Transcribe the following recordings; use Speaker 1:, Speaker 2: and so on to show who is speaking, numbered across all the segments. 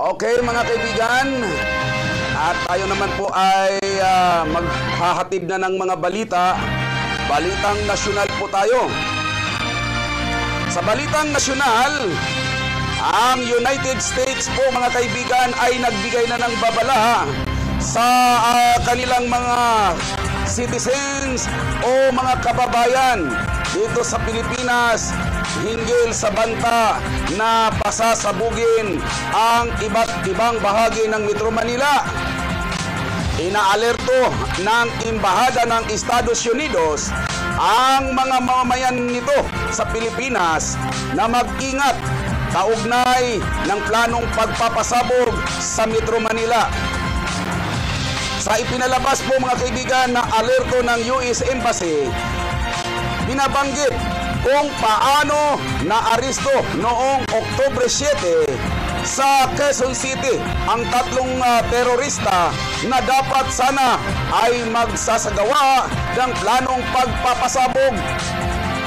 Speaker 1: Okay mga kaibigan, at tayo naman po ay maghahatid na ng mga balitang nasyonal po tayo. Sa balitang nasyonal, ang United States po mga kaibigan ay nagbigay na ng babala sa kanilang mga citizens o mga kababayan dito sa Pilipinas hinggil sa banta na pasasabugin ang iba't ibang bahagi ng Metro Manila. Inaalerto ng Embahada ng Estados Unidos ang mga mamamayan nito sa Pilipinas na mag-ingat kaugnay ng planong pagpapasabog sa Metro Manila. Sa ipinalabas po mga kaibigan na alerto ng US Embassy, binabanggit kung paano naaresto noong Oktubre 7 sa Quezon City ang tatlong terorista na dapat sana ay magsasagawa ng planong pagpapasabog.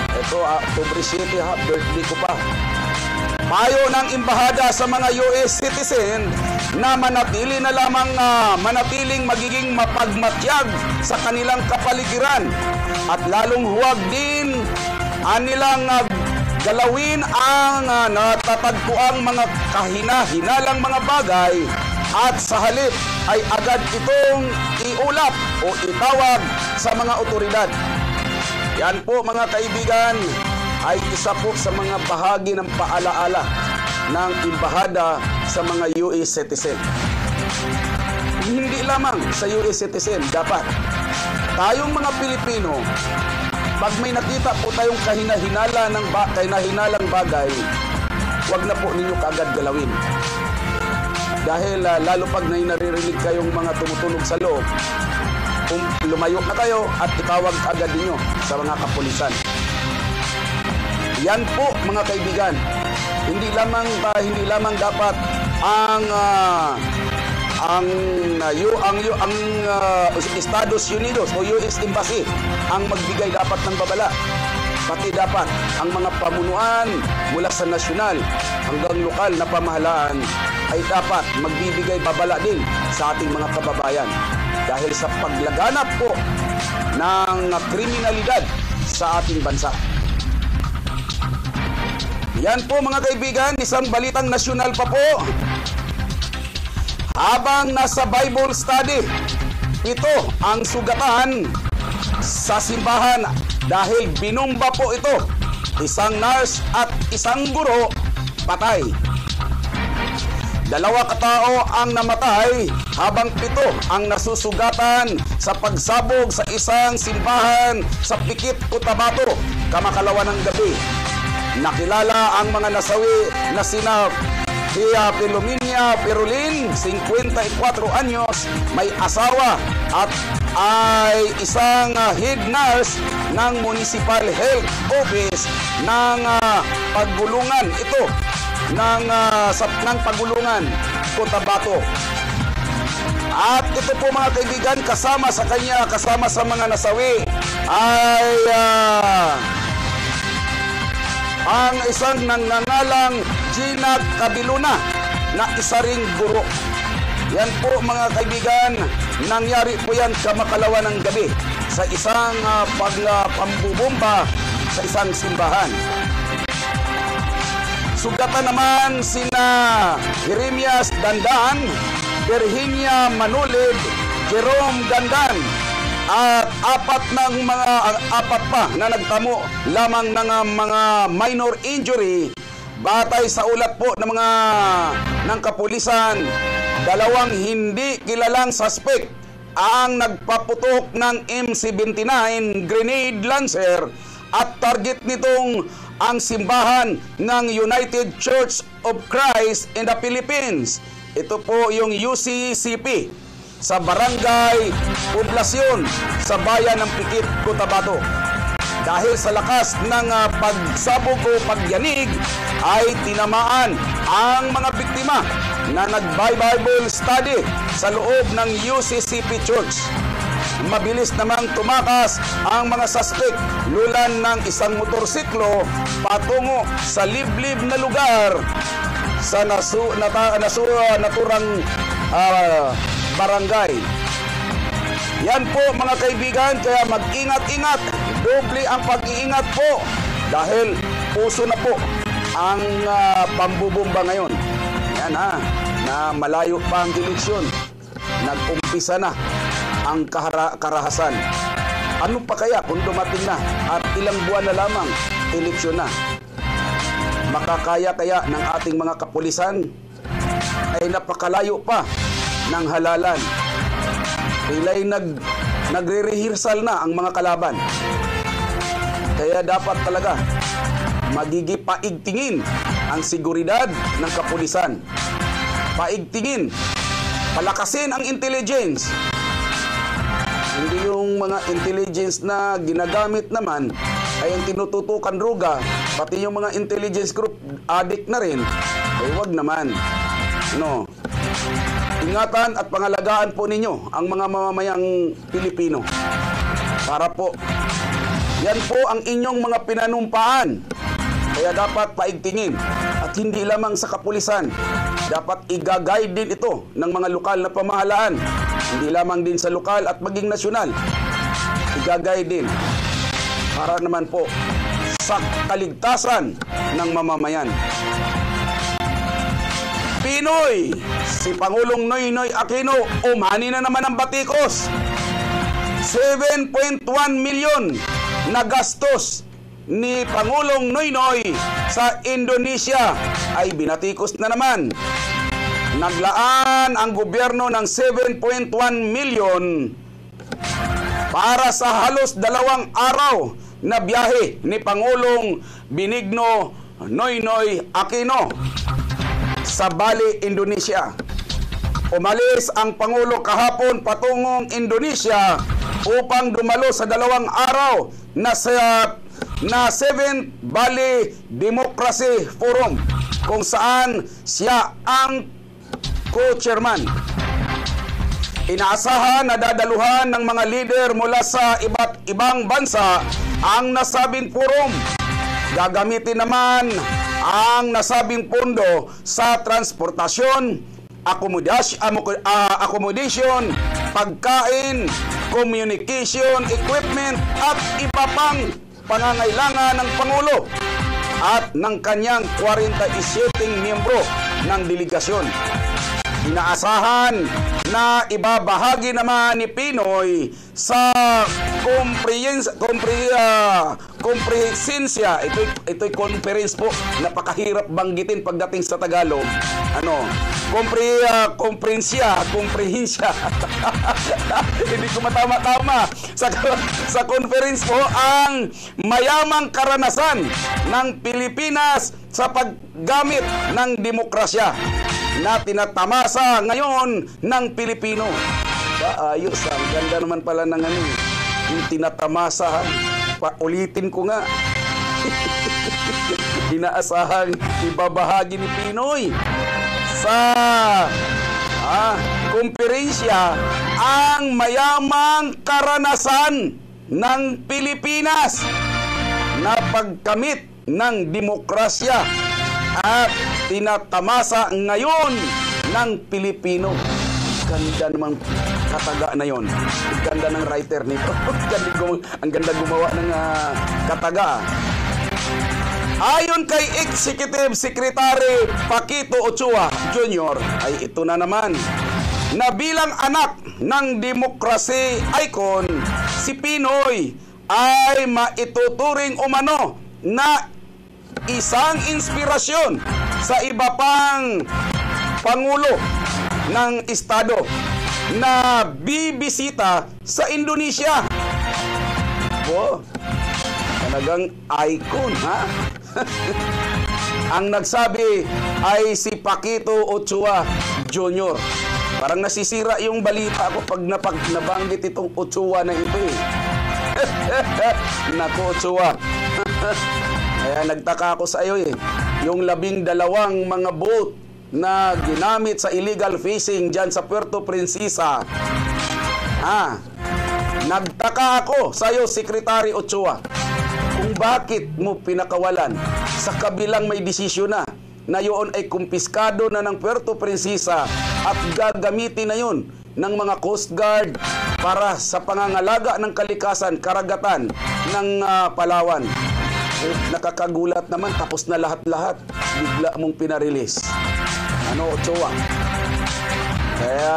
Speaker 1: Ito, Oktubre 7 ha, birthday ko pa. Payo ng Embahada sa mga US citizen na manatiling magiging mapagmatyag sa kanilang kapaligiran at lalong huwag din anilang galawin ang natatagpuang mga kahina-hinalang mga bagay at sa halip ay agad itong iulap o itawag sa mga otoridad. Yan po mga kaibigan ay isa po sa mga bahagi ng paalaala ng Embahada sa mga US citizen. Hindi lamang sa US citizen, dapat tayong mga Pilipino, pag may nakita po tayong kahina-hinalang bagay, wag na po ninyo kaagad galawin. Dahil lalo pag naririnig kayong mga tumutunog sa loob, lumayo na kayo at itawag agad ninyo sa mga kapulisan. Yan po mga kaibigan, hindi lamang dapat ang Estados Unidos o US Embassy ang magbigay dapat ng babala, pati dapat ang mga pamunuan mula sa nasyonal hanggang lokal na pamahalaan ay dapat magbibigay babala din sa ating mga kababayan dahil sa paglaganap po ng kriminalidad sa ating bansa. Yan po mga kaibigan, isang balitang nasyonal pa po. Habang nasa Bible study, ito ang sugatan sa simbahan dahil binumba po ito. Isang nurse at isang guro patay. 2 katao ang namatay habang 7 ang nasusugatan sa pagsabog sa isang simbahan sa Pikit, Cotabato, kamakalawa ng gabi. Nakilala ang mga nasawi na sina Tia Pilominia Perulin, 54 anyos, may asawa at ay isang head nurse ng Municipal Health Office ng Pagulungan ito ng Pagulungan, Cotabato. At ito po mga kaibigan, kasama sa mga nasawi ay ang isang nangangalang Gina Cabiluna na isa ring guro. Yan po mga kaibigan, nangyari po yan kamakalawa ng gabi sa isang pambubomba sa isang simbahan. Sugatan naman sina Jeremias Dandan, Virginia Manulid, Jerome Dandan, at apat pa na nagtamo lamang ng mga minor injury batay sa ulat po ng kapulisan. 2 hindi kilalang suspect ang nagpaputok ng M79 grenade launcher at target nitong ang simbahan ng United Church of Christ in the Philippines. Ito po yung UCCP sa Barangay Poblasyon sa bayan ng Pikit, Cotabato. Dahil sa lakas ng pagsabog o pagyanig ay tinamaan ang mga biktima na nag-Bible study sa loob ng UCCP Church. Mabilis namang tumakas ang mga suspect lulan ng isang motorsiklo patungo sa liblib na lugar sa naturang barangay. Yan po mga kaibigan, kaya mag-ingat-ingat. Doble ang pag-iingat po dahil puso na po ang pambubomba ngayon. Yan na malayo pa ang eleksyon. Nag-umpisa na ang karahasan. Ano pa kaya kung dumating na at ilang buwan na lamang eleksyon na? Makakaya kaya ng ating mga kapulisan ay napakalayo pa ng halalan. Ila'y nagre-rehearsal na ang mga kalaban. Kaya dapat talaga paigtingin ang seguridad ng kapulisan. Paigtingin, palakasin ang intelligence. Hindi yung mga intelligence na ginagamit naman ay ang tinututukan droga, pati yung mga intelligence group addict na rin, ay wag naman. No. Ingatan at pangalagaan po ninyo ang mga mamamayang Pilipino. Para po, yan po ang inyong mga pinanumpaan. Kaya dapat paigtingin. At hindi lamang sa kapulisan. Dapat i-guide din ito ng mga lokal na pamahalaan. Hindi lamang din sa lokal at maging nasyonal. I-guide din. Para naman po sa kaligtasan ng mamamayan. Pinoy, si Pangulong Noynoy Aquino, umani na naman ang batikos. 7.1 milyon na gastos ni Pangulong Noynoy sa Indonesia ay binatikos na naman. Naglaan ang gobyerno ng 7.1 milyon para sa halos 2 araw na biyahe ni Pangulong Benigno Noynoy Aquino sa Bali, Indonesia. Umalis ang Pangulo kahapon patungong Indonesia upang dumalo sa 2 araw na 7th Bali Democracy Forum kung saan siya ang co-chairman. Inaasahan na dadaluhan ng mga leader mula sa iba't ibang bansa ang nasabing forum. Gagamitin naman ang nasabing pondo sa transportasyon, accommodation, pagkain, communication, equipment at iba pang pangangailangan ng Pangulo at ng kanyang 47 miyembro ng delegasyon. Inaasahan na ibabahagi naman ni Pinoy sa komprehensya. Ito'y conference po. Napakahirap banggitin pagdating sa Tagalog. Komprehensya. Hindi ko matama-tama. Sa conference po, ang mayamang karanasan ng Pilipinas sa paggamit ng demokrasya na tinatamasa ngayon ng Pilipino. Ayos, ang ganda naman pala ng yung tinatamasa. Paulitin ko nga. Inaasahang ibabahagi ni Pinoy sa komperensya ang mayamang karanasan ng Pilipinas na pagkamit ng demokrasya at tinatamasa ngayon ng Pilipino. Ganda naman kataga na yon. Ang ganda ng writer nito. Ang ganda gumawa ng kataga. Ayon kay Executive Secretary Paquito Ochoa Jr. ay ito na naman na bilang anak ng demokrasy icon, si Pinoy ay maituturing umano na isang inspirasyon sa iba pang pangulo ng estado na bibisita sa Indonesia. Talagang icon, ha? Ang nagsabi ay si Paquito Ochoa Jr. Parang nasisira yung balita ko pag nabanggit itong Ochoa na ito eh. Naku, Ochoa. Kaya nagtaka ako sa iyo eh. Yung 12 mga boat na ginamit sa illegal fishing dyan sa Puerto Princesa. Nagtaka ako sa iyo, Secretary Ochoa, kung bakit mo pinakawalan sa kabilang may desisyon na na yun ay kumpiskado na ng Puerto Princesa at gagamitin na yun ng mga Coast Guard para sa pangangalaga ng kalikasan, karagatan ng Palawan. Nakakagulat naman, tapos na lahat-lahat, bigla mong pinarilis. Ochoa? Kaya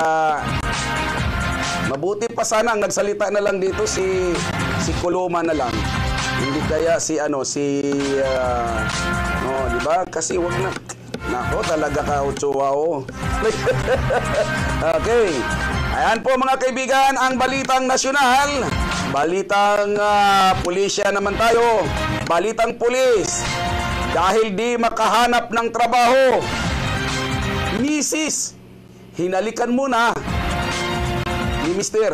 Speaker 1: mabuti pa sana ang nagsalita na lang dito si Coloma na lang. Hindi kaya di ba? Kasi wag na. Nako, talaga ka, Ochoa, oh. Okay. Ayan po mga kaibigan, ang balitang nasyonal. Balitang pulisya naman tayo. Balitang pulis. Dahil di makahanap ng trabaho, misis, hinalikan muna ni Mister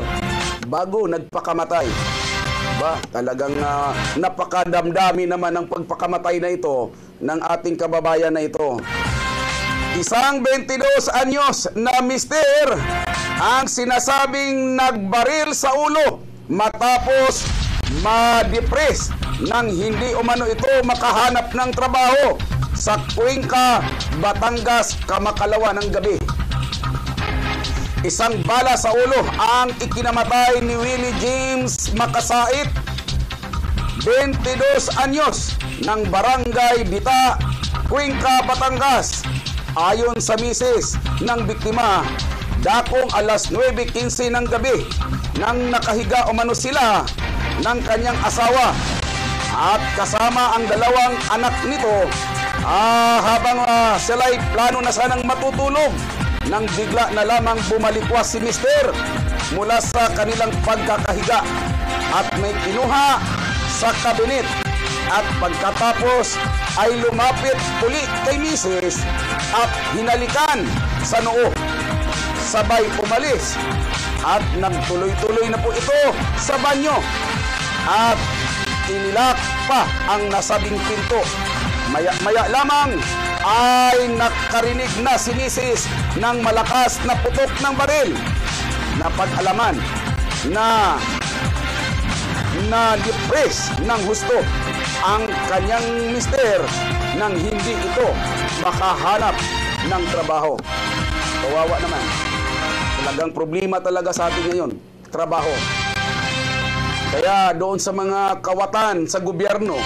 Speaker 1: bago nagpakamatay. Ba, talagang napakadamdami naman ang pagpakamatay na ito ng ating kababayan na ito. Isang 22 anyos na mister ang sinasabing nagbaril sa ulo matapos ma-depress nang hindi umano ito makahanap ng trabaho sa Cuenca, Batangas, Kamakalawa ng gabi. Isang bala sa ulo ang ikinamatay ni Willie James Makasait, 22 anyos, ng Barangay Dita, Cuenca, Batangas. Ayon sa misis ng biktima, dakong alas 9:15 ng gabi nang nakahiga umano sila ng kanyang asawa at kasama ang dalawang anak nito habang sila'y plano na sanang matutulog nang bigla na lamang bumalikwas si Mister mula sa kanilang pagkakahiga at may kinuha sa kabinet at pagkatapos ay lumapit uli kay Mrs. at hinalikan sa noo. Sabay umalis at nagtuloy-tuloy na po ito sa banyo at inilak pa ang nasabing pinto. Maya-maya lamang ay nakarinig na si Mrs. ng malakas na putok ng baril. Napag-alaman na depress ng husto ang kanyang mister nang hindi ito makahanap ng trabaho. Kawawa naman. Talagang problema talaga sa atin ngayon, trabaho. Kaya doon sa mga kawatan sa gobyerno,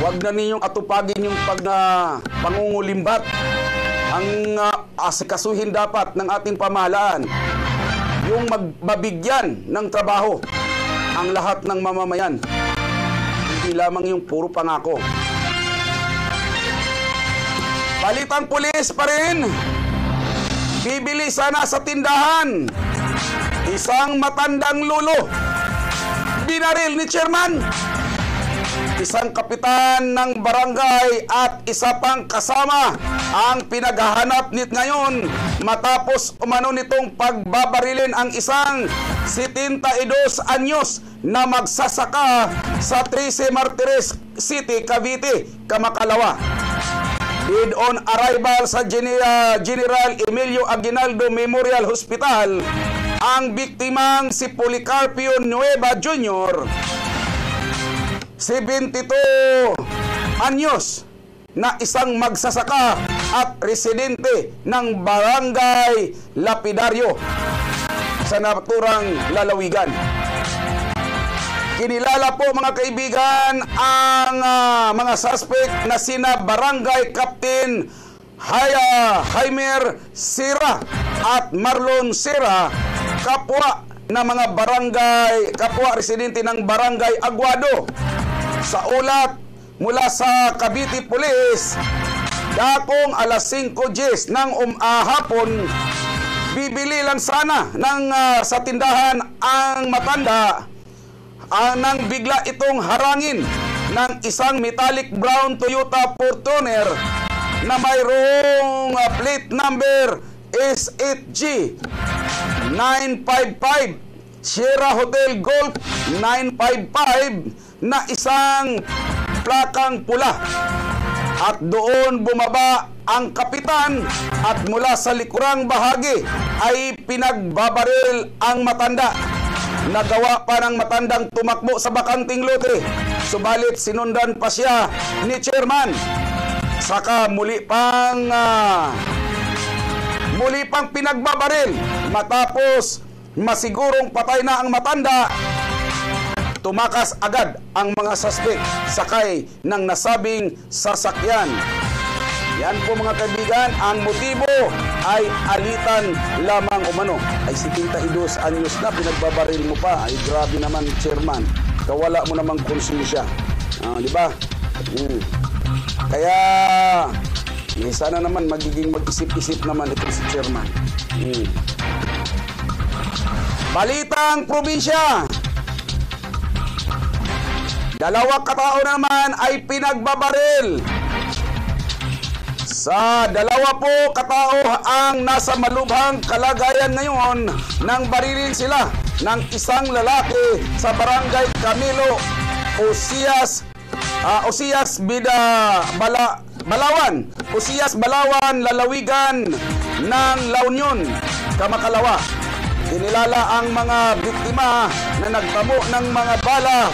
Speaker 1: huwag na ninyong atupagin yung pangungulimbat. Ang asikasuhin dapat ng ating pamahalaan, yung mabigyan ng trabaho ang lahat ng mamamayan. Hindi lamang yung puro pangako. Balitang pulis pa rin. Bibili sana sa tindahan. Isang matandang lolo binaril ni chairman. Isang kapitan ng barangay at isa pang kasama ang pinaghahanap nit ngayon matapos umano nitong pagbabarilin ang isang 72 anyos na magsasaka sa 13 Martires City, Cavite, Kamakalawa. Dead on arrival sa General Emilio Aguinaldo Memorial Hospital ang biktimang si Policarpio Nueva Jr., 72 anyos, na isang magsasaka at residente ng Barangay Lapidario sa naturang lalawigan. Kinilala po mga kaibigan ang mga suspect na sina Barangay Captain Jaimer Sira at Marlon Sira, kapwa residente ng Barangay Aguado. Sa ulat mula sa Cavite Police, dakong alas 5:10 ng hapon, bibili lang sana sa tindahan ang matanda nang bigla itong harangin ng isang metallic brown Toyota Fortuner na mayroong plate number S8G 955 Sierra Hotel Golf 955 na isang plakang pula. At doon bumaba ang kapitan at mula sa likurang bahagi ay pinagbabaril ang matanda. Nagawa pa ng matandang tumakbo sa bakanting lote, subalit sinundan pa siya ni chairman. Saka muli pang pinagbabaril matapos masigurong patay na ang matanda. Tumakas agad ang mga suspect sakay ng nasabing sasakyan. Yan po mga kaibigan, ang motibo ay alitan lamang umano. Ay 72 anyos na, pinagbabaril mo pa. Ay grabe naman, chairman. Kawala mo namang konsensya. Di ba? Kaya sana naman magiging mag-isip-isip naman ito si chairman. Balitang probinsya. Dalawang katao naman ay pinagbabaril. Sa dalawa po katao ang nasa malubhang kalagayan ngayon nang barilin sila ng isang lalaki sa barangay Camilo, Osias Balawan, Lalawigan ng La Union, Kamakalawa. Kinilala ang mga biktima na nagtamo ng mga bala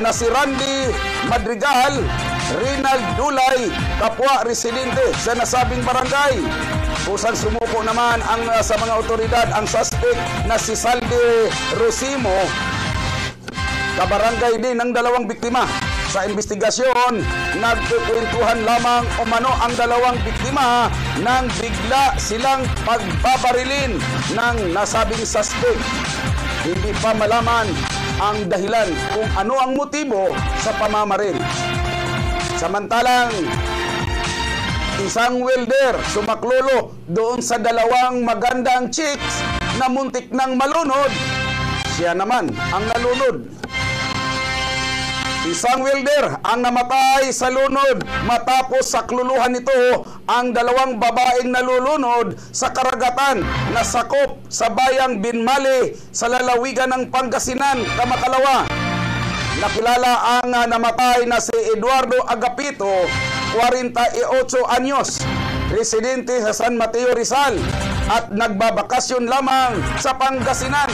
Speaker 1: na si Randy Madrigal, Rinald Dulay, kapwa residente sa nasabing barangay. Kusang sumuko naman sa mga otoridad ang suspect na si Salde Rosimo, kabarangay din ng dalawang biktima. Sa investigasyon, nagkukwentuhan lamang umano ang dalawang biktima nang bigla silang pagbabarilin ng nasabing suspect. Hindi pa malaman ang dahilan kung ano ang motibo sa pamamaril. Samantalang, isang welder sumaklolo doon sa dalawang magandang chicks na muntik ng malunod. Siya naman ang nalunod. Isang welder ang namatay sa lunod matapos sakluluhan nito ang dalawang babaeng nalulunod sa karagatan na sakop sa bayang Binmali sa lalawigan ng Pangasinan, Kamakalawa. Nakilala ang namatay na si Eduardo Agapito, 48 anyos, residente sa San Mateo, Rizal, at nagbabakasyon lamang sa Pangasinan.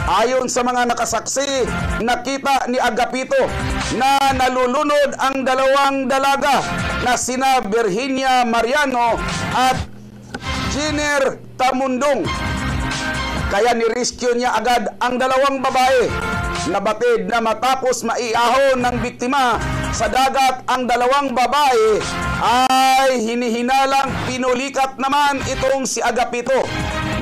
Speaker 1: Ayon sa mga nakasaksi, nakita ni Agapito na nalulunod ang dalawang dalaga na sina Virginia Mariano at Jenner Tamundong. Kaya nirescue niya agad ang dalawang babae. Nabatid na matapos maiahon ng biktima sa dagat ang dalawang babae ay hinihinalang pinulikat naman itong si Agapito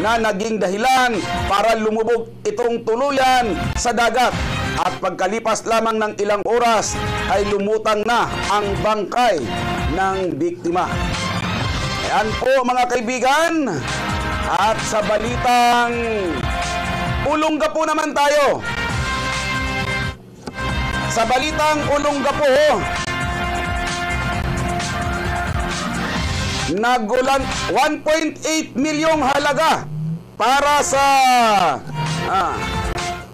Speaker 1: na naging dahilan para lumubog itong tuluyan sa dagat. At pagkalipas lamang ng ilang oras ay lumutang na ang bangkay ng biktima. Ayan po mga kaibigan. At sa balitang Olongapo naman tayo. Sa balitang Olongapo, nagulan 1.8 milyong halaga para sa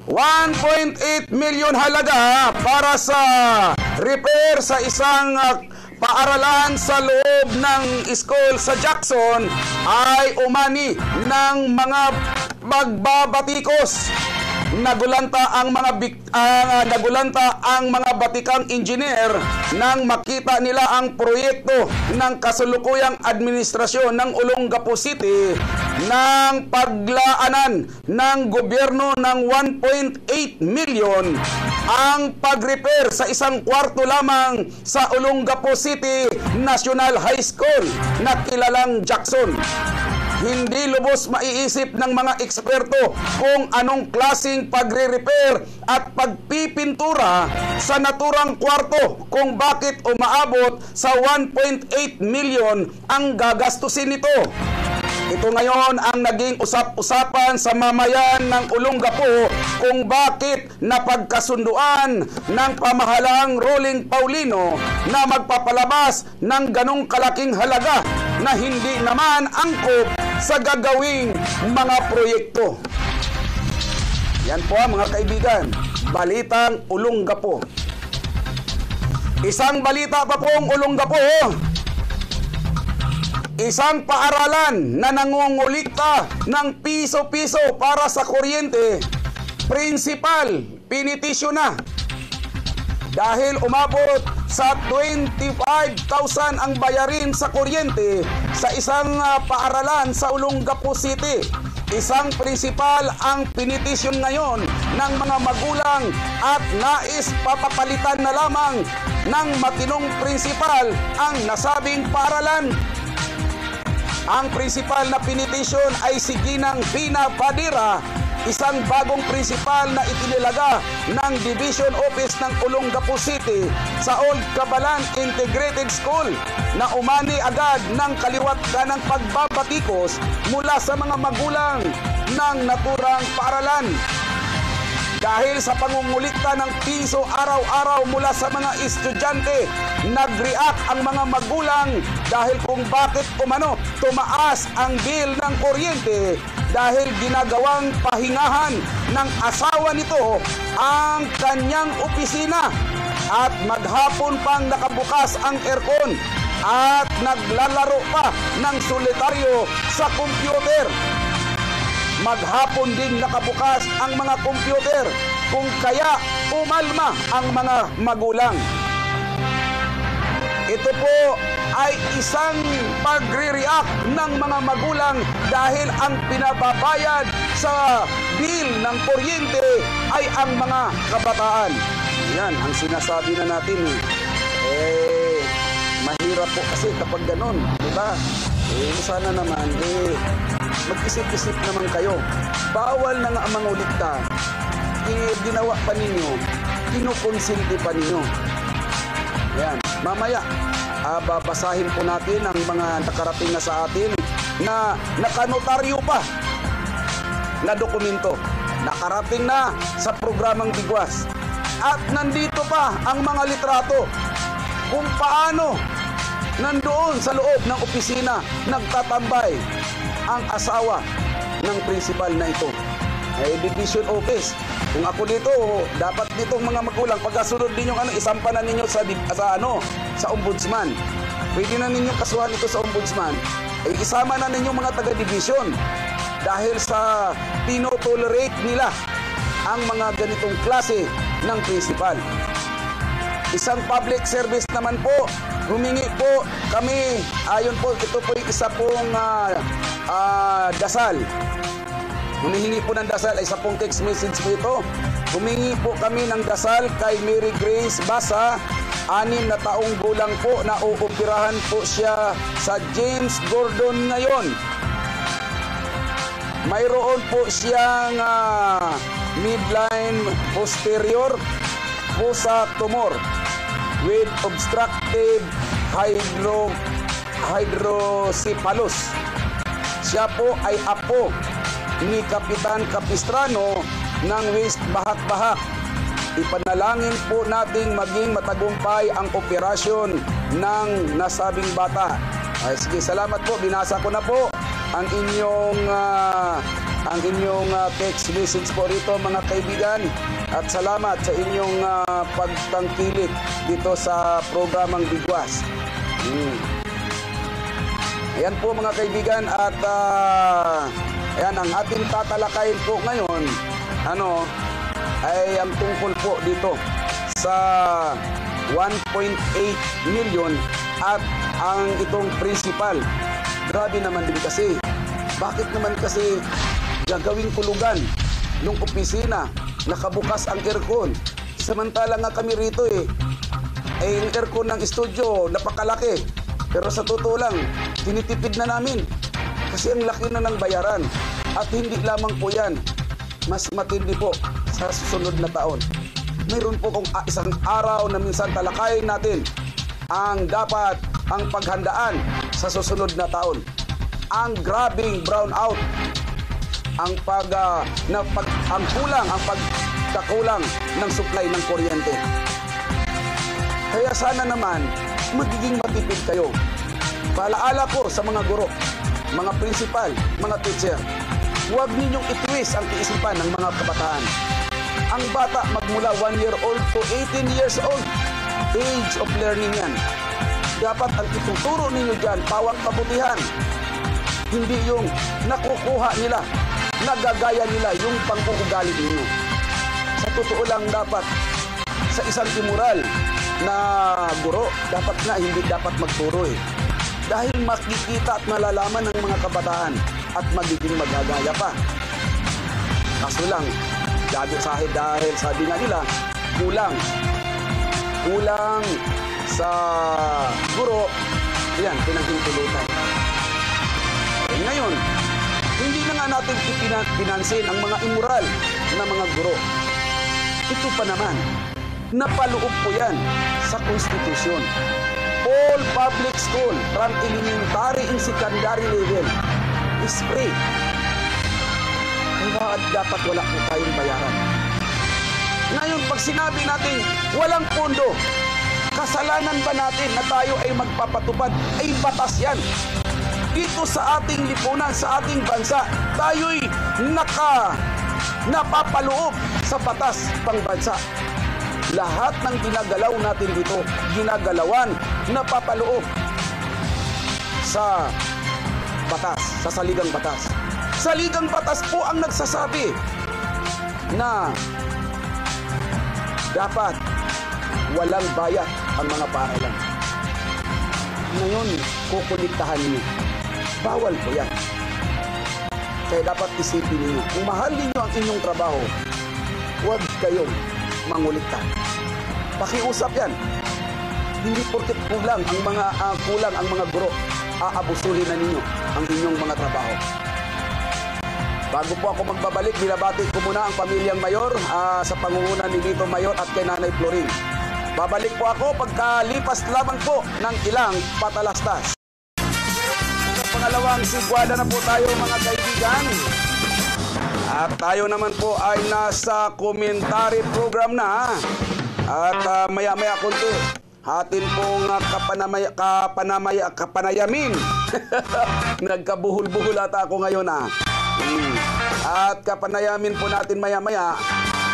Speaker 1: 1.8 milyon halaga para sa repair sa isang paaralan sa loob ng school sa Jackson ay umani ng mga magbabatikos. Nagulanta ang mga batikang engineer nang makita nila ang proyekto ng kasulukuyang administrasyon ng Olongapo City ng paglaanan ng gobyerno ng 1.8 milyon ang pag-repair sa isang kwarto lamang sa Olongapo City National High School na kilalang Jackson. Hindi lubos maiisip ng mga eksperto kung anong klaseng pagre-repair at pagpipintura sa naturang kwarto kung bakit umaabot sa 1.8 milyon ang gagastusin nito. Ito ngayon ang naging usap-usapan sa mamayan ng Olongapo kung bakit napagkasunduan ng pamahalaang Rolling Paulino na magpapalabas ng ganong kalaking halaga na hindi naman angkop sa gagawing mga proyekto. Yan po mga kaibigan, balitang Olongapo. Isang balita pa pong Olongapo. Isang paaralan na nangungulikta ng piso-piso para sa kuryente, principal, pinitisyo na. Dahil umabot sa 25,000 ang bayarin sa kuryente sa isang paaralan sa Olongapo City. Isang prinsipal ang pinitisyon ngayon ng mga magulang at nais papapalitan na lamang ng matinong prinsipal ang nasabing paaralan. Ang prinsipal na pinitisyon ay si Ginang Bina Padira, isang bagong prinsipal na itinilaga ng Division Office ng Olongapo City sa Old Cabalan Integrated School na umani agad ng kaliwat ng pagbabatikos mula sa mga magulang ng naturang paaralan. Dahil sa pangungulikta ng piso araw-araw mula sa mga estudyante, nag-react ang mga magulang dahil kung bakit umano tumaas ang bill ng kuryente dahil ginagawang pahingahan ng asawa nito ang kanyang opisina at maghapon pang nakabukas ang aircon at naglalaro pa ng solitaryo sa computer. Maghapon din nakabukas ang mga computer kung kaya umalma ang mga magulang. Ito po ay isang pagre-react ng mga magulang dahil ang pinababayad sa bill ng kuryente ay ang mga kabataan. Yan ang sinasabi na natin. Mahirap po kasi kapag ganun, di ba? Sana naman, mag-isip-isip naman kayo. Bawal na nga ang mangulikta. Ginawa pa ninyo, kinukonsilti pa ninyo. Yan. Mamaya, babasahin po natin ang mga nakarating na sa atin na nakanotaryo pa na dokumento. Nakarating na sa programang Bigwas. At nandito pa ang mga litrato kung paano nandoon sa loob ng opisina nagtatambay ang asawa ng prinsipal na ito. Division Office. Kung ako dito, dapat ditong mga magulang pagkasunod ninyong isampa na ninyo sa ombudsman. Pwede na ninyong kasuhan ito sa ombudsman. Isama na ninyong mga taga-division dahil sa tino-tolerate nila ang mga ganitong klase ng prinsipal. Isang public service naman po, humingi po kami, ayon po, ito po yung isa pong dasal. Humihingi po ng dasal, isa pong text message po ito. Humingi po kami ng dasal kay Mary Grace Basa, 6 na taong gulang po na uoperahan po siya sa James Gordon ngayon. Mayroon po siyang midline posterior fossa tumor with obstructive hydrocephalus. Siya po ay apo ni Kapitan Capistrano ng West Bahak-Bahak. Ipanalangin po nating maging matagumpay ang operasyon ng nasabing bata. Sige, salamat po. Binasa ko na po ang inyong text message po rito, mga kaibigan, at salamat sa inyong pagtangkilik dito sa programang Bigwas. Ayan po mga kaibigan, at ayan ang ating tatalakayin po ngayon ay ang tungkol po dito sa 1.8 million at ang itong principal. Grabe naman din kasi. Bakit naman kasi gagawing kulugan ng opisina, nakabukas ang aircon? Samantala nga kami rito yung aircon ng studio napakalaki. Pero sa totoo lang, tinitipid na namin kasi ang laki na ng bayaran. At hindi lamang po yan, mas matindi po sa susunod na taon. Mayroon po kung isang araw na minsan talakayin natin ang dapat ang paghandaan sa susunod na taon. Ang grabing brownout, ang pagkakulang ng supply ng kuryente. Kaya sana naman magiging matipid kayo. Paalaala po sa mga guro, mga principal, mga teacher, huwag ninyong itwist ang kaisipan ng mga kabataan. Ang bata magmula 1 year old to 18 years old, age of learning yan. Dapat ang ituturo ninyo dyan, pawang kabutihan. Hindi yung nakukuha nila, nagagaya nila yung pang-uugali ninyo. Sa totoo lang dapat, sa isang immoral na guro. Dapat nga, hindi dapat magturo eh. Dahil makikita at malalaman ng mga kabataan at magiging magagaya pa. Kaso lang, dahil sabi nga nila, kulang sa guro, yan, pinahintulutan. Ngayon, hindi na nga natin pinansin ang mga immoral na mga guro. Ito pa naman, napaloob po yan sa konstitusyon. All public school from elementary and secondary level is free. Kaya dapat wala po tayong bayaran. Ngayon, pag sinabi natin walang pondo, kasalanan ba natin na tayo ay magpapatupad? Ay batas yan. Dito sa ating lipunan, sa ating bansa, tayo'y napapaloob sa batas pang bansa. Lahat ng ginagalaw natin dito, ginagalawan, napapaloob sa batas, sa saligang batas. Saligang batas po ang nagsasabi na dapat walang bayad ang mga paaralan. Ngayon, kukuliktahan niyo. Bawal po yan. Kaya dapat isipin niyo, kung mahal niyo ang inyong trabaho, huwag kayong mangulikta. Pakiusap yan. Hindi porket kulang ang mga guro, aabusuhin na ninyo ang inyong mga trabaho. Bago po ako magbabalik, binabati ko muna ang pamilyang Mayor sa pangunguna ni Lito Mayor at kay Nanay Florin. Babalik po ako pagkalipas lamang po ng ilang patalastas. Sa pangalawang sigwada na po tayo mga kaibigan. At tayo naman po ay nasa commentary program na. At maya-maya konti, hatin pong kapanayamin. Nagkabuhol-buhol ata ako ngayon At kapanayamin po natin maya-maya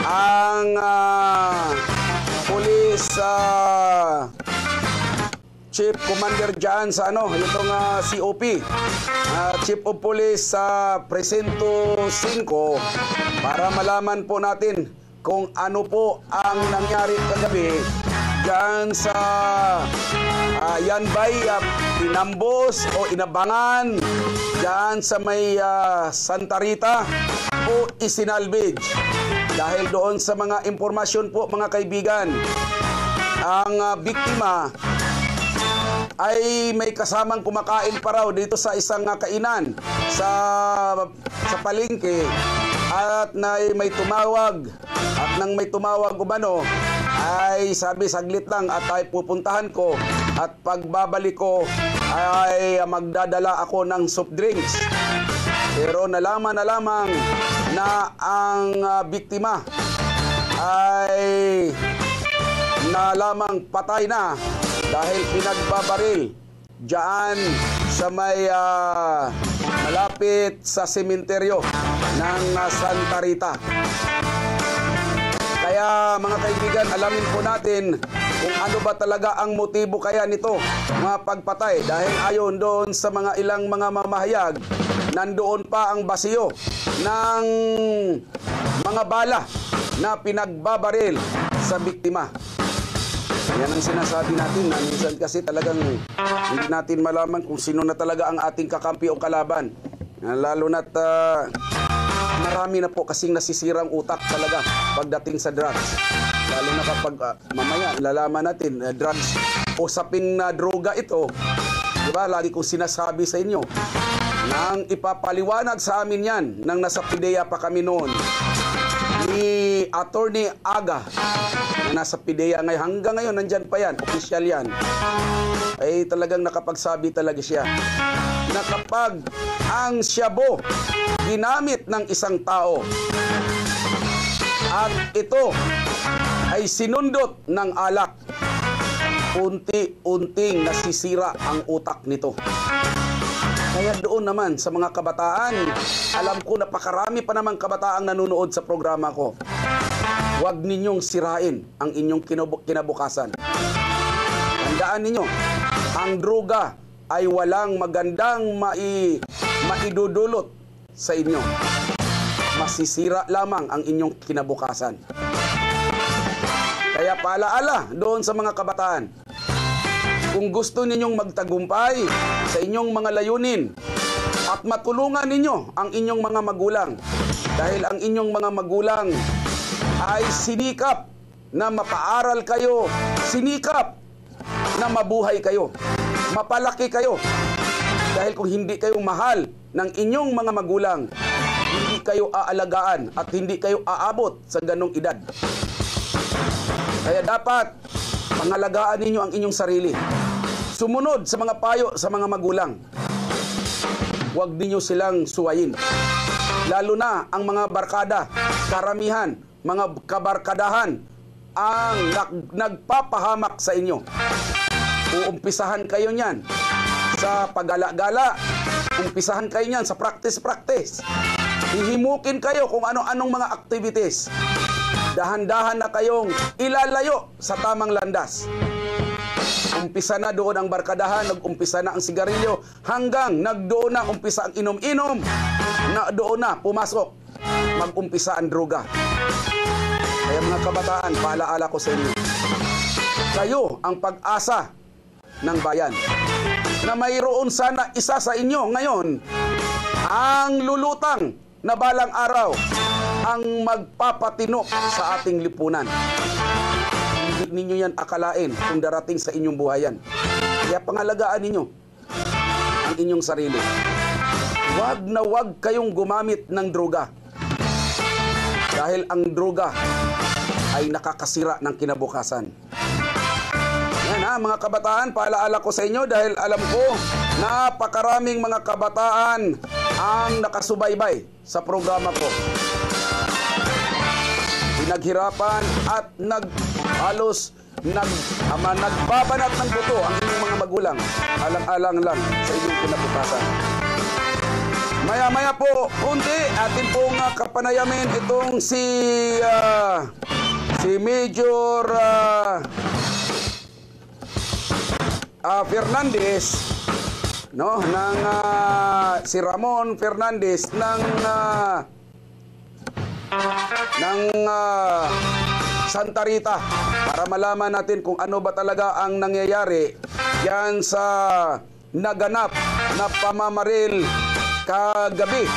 Speaker 1: ang Police Chief Commander dyan sa itong COP, Chief of Police sa Presinto 5, para malaman po natin kung ano po ang nangyari kagabi dyan sa yan ba'y inambos o inabangan dyan sa may Santa Rita o isinalvage. Dahil doon sa mga impormasyon po mga kaibigan, ang biktima ay may kasamang kumakain pa raw dito sa isang kainan sa palengke, at may tumawag, at nang may tumawag umano ay sabi saglit lang at ay pupuntahan ko, at pagbabalik ko ay magdadala ako ng soft drinks. Pero nalaman na lamang na ang biktima ay nalamang patay na dahil pinagbabaril diyan sa may malapit sa sementeryo ng Santa Rita. Kaya mga kaibigan, alamin po natin kung ano ba talaga ang motibo kaya nito, mga pagpatay. Dahil ayon doon sa mga ilang mga mamahayag, nandoon pa ang basiyo ng mga bala na pinagbabaril sa biktima. Yan ang sinasabi natin na minsan kasi talagang hindi natin malaman kung sino na talaga ang ating kakampi o kalaban. Lalo na't marami na po kasing nasisirang utak talaga pagdating sa drugs. Lalo na kapag mamaya lalaman natin drugs, usaping na droga ito. Diba? Lagi kong sinasabi sa inyo nang ipapaliwanag sa amin yan nang nasa PIDEA pa kami noon ni Attorney Aga na nasa PIDEA ngayon. Hanggang ngayon nandyan pa yan, official yan. Ay talagang nakapagsabi talaga siya na kapag ang shabu ginamit ng isang tao at ito ay sinundot ng alak, unti-unting nasisira ang utak nito. Kaya doon naman sa mga kabataan, alam ko napakarami pa namang kabataang nanonood sa programa ko. Huwag ninyong sirain ang inyong kinabukasan. Tandaan ninyo, ang droga ay walang magandang maidudulot sa inyo. Masisira lamang ang inyong kinabukasan. Kaya Kaya paalaala doon sa mga kabataan. Kung gusto ninyong magtagumpay sa inyong mga layunin at matulungan ninyo ang inyong mga magulang, dahil ang inyong mga magulang ay sinikap na mapaaral kayo, sinikap na mabuhay kayo, mapalaki kayo. Dahil kung hindi kayo mahal ng inyong mga magulang, hindi kayo aalagaan at hindi kayo aabot sa ganong edad. Kaya dapat pangalagaan ninyo ang inyong sarili. Sumunod sa mga payo sa mga magulang. Huwag ninyo silang suwayin. Lalo na ang mga barkada, karamihan, mga kabarkadahan ang nagpapahamak sa inyo. Uumpisahan kayo niyan sa paggala-gala. Umpisahan kayo niyan sa practice-practice. Hihimukin kayo kung ano-anong mga activities. Dahan-dahan na kayong ilalayo sa tamang landas. Umpisa na doon ang barkadahan, nag-umpisa na ang sigarilyo, hanggang nagdoon na umpisa ang inom-inom, na doon na pumasok, mag-umpisa ang droga. Kaya mga kabataan, paalaala ko sa inyo, kayo ang pag-asa ng bayan. Na mayroon sana isa sa inyo ngayon ang lulutang na balang araw ang magpapatino sa ating lipunan. Hindi ninyo yan akalain kung darating sa inyong buhayan. Kaya pangalagaan ninyo ang inyong sarili. Huwag na huwag kayong gumamit ng droga. Dahil ang droga ay nakakasira ng kinabukasan. Yan ha, mga kabataan, paalaala ko sa inyo dahil alam ko napakaraming mga kabataan ang nakasubaybay sa programa ko. Pinaghirapan at naghalos nagbabanat ng buto ang inyong mga magulang. Alang-alang lang sa inyong kinabukasan. Maya-maya po, kunti, atin pong kapanayamin itong si Major Fernandez, no, ng si Ramon Fernandez ng Santa Rita, para malaman natin kung ano ba talaga ang nangyayari yan sa naganap na pamamaril kagabi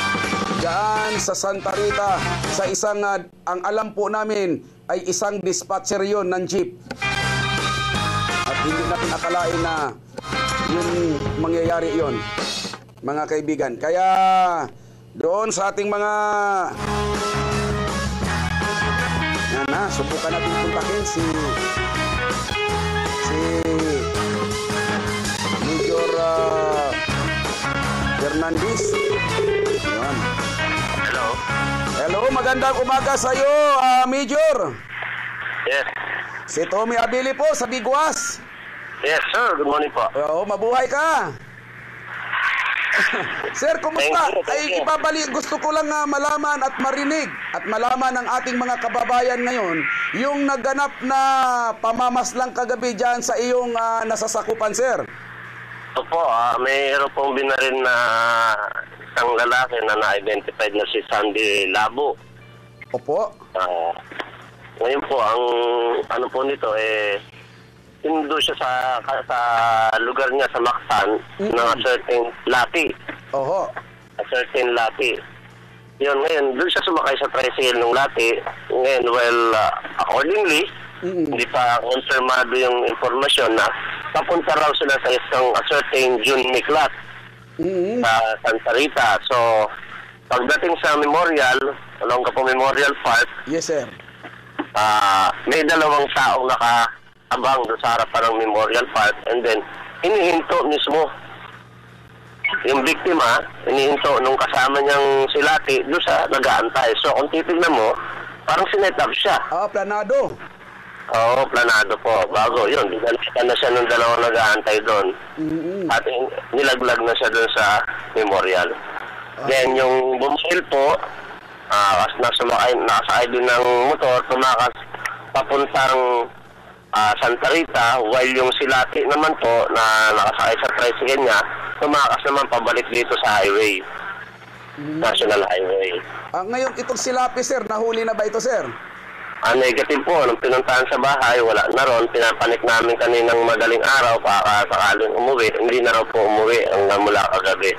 Speaker 1: diyan sa Santa Rita sa isang ang alam po namin ay isang dispatcher yon ng jeep. At hindi natin akalain na yung mangyayari yon, mga kaibigan. Kaya doon sa ating mga subukan natin kontakin si Major Fernandez. Yan.
Speaker 2: Hello.
Speaker 1: Hello, magandang umaga sa iyo, Major.
Speaker 2: Yes.
Speaker 1: Si Tommy Abili po sa Biguas.
Speaker 2: Yes, sir. Good morning po.
Speaker 1: Oo, mabuhay ka. Sir, kumusta?
Speaker 2: Thank you.
Speaker 1: Ay, gusto ko lang malaman at marinig at malaman ng ating mga kababayan ngayon yung naganap na pamamaslang kagabi dyan sa iyong nasasakupan, sir.
Speaker 2: Opo, mayroon pong binaril na isang lalaki na na-identified na si Sandy Labo.
Speaker 1: Opo.
Speaker 2: Ngayon po, ang ano po nito, sinundo siya sa lugar niya sa Mactan ng certain lati.
Speaker 1: Oho.
Speaker 2: A certain lati. Yun, ngayon, doon siya sumakay sa tricycle ng lati. Ngayon, well, accordingly, hindi pa konfirmado yung informasyon na papunta raw sila sa isang a certain June Miklat sa Santa Rita. So, pagdating sa Memorial, along ka po Memorial Park,
Speaker 1: yes, sir.
Speaker 2: may dalawang taong nakaabang doon sa harapan ng Memorial Park, and then inihinto mismo yung biktima, inihinto nung kasama niyang silati doon sa nag-aantay. So kung titignan mo, parang sinet up siya.
Speaker 1: Planado.
Speaker 2: Oo, planado po. Bago yun, dinalikan na siya ng dalawang nag-aantay doon. At nilaglag na siya doon sa Memorial. Then yung bumil po, nakasakay din ng motor, tumakas papuntang Santa Rita, while yung silati naman po na nakasakay sa tricycle niya, tumakas naman pabalik dito sa highway. National Highway.
Speaker 1: Ngayon, itong silapi, sir, nahuli na ba ito, sir?
Speaker 2: Negative po. Nung pinuntahan sa bahay, wala na ron. Pinapanik namin kaninang madaling araw para sakaling umuwi. Hindi na raw po umuwi hanggang mula kagabi.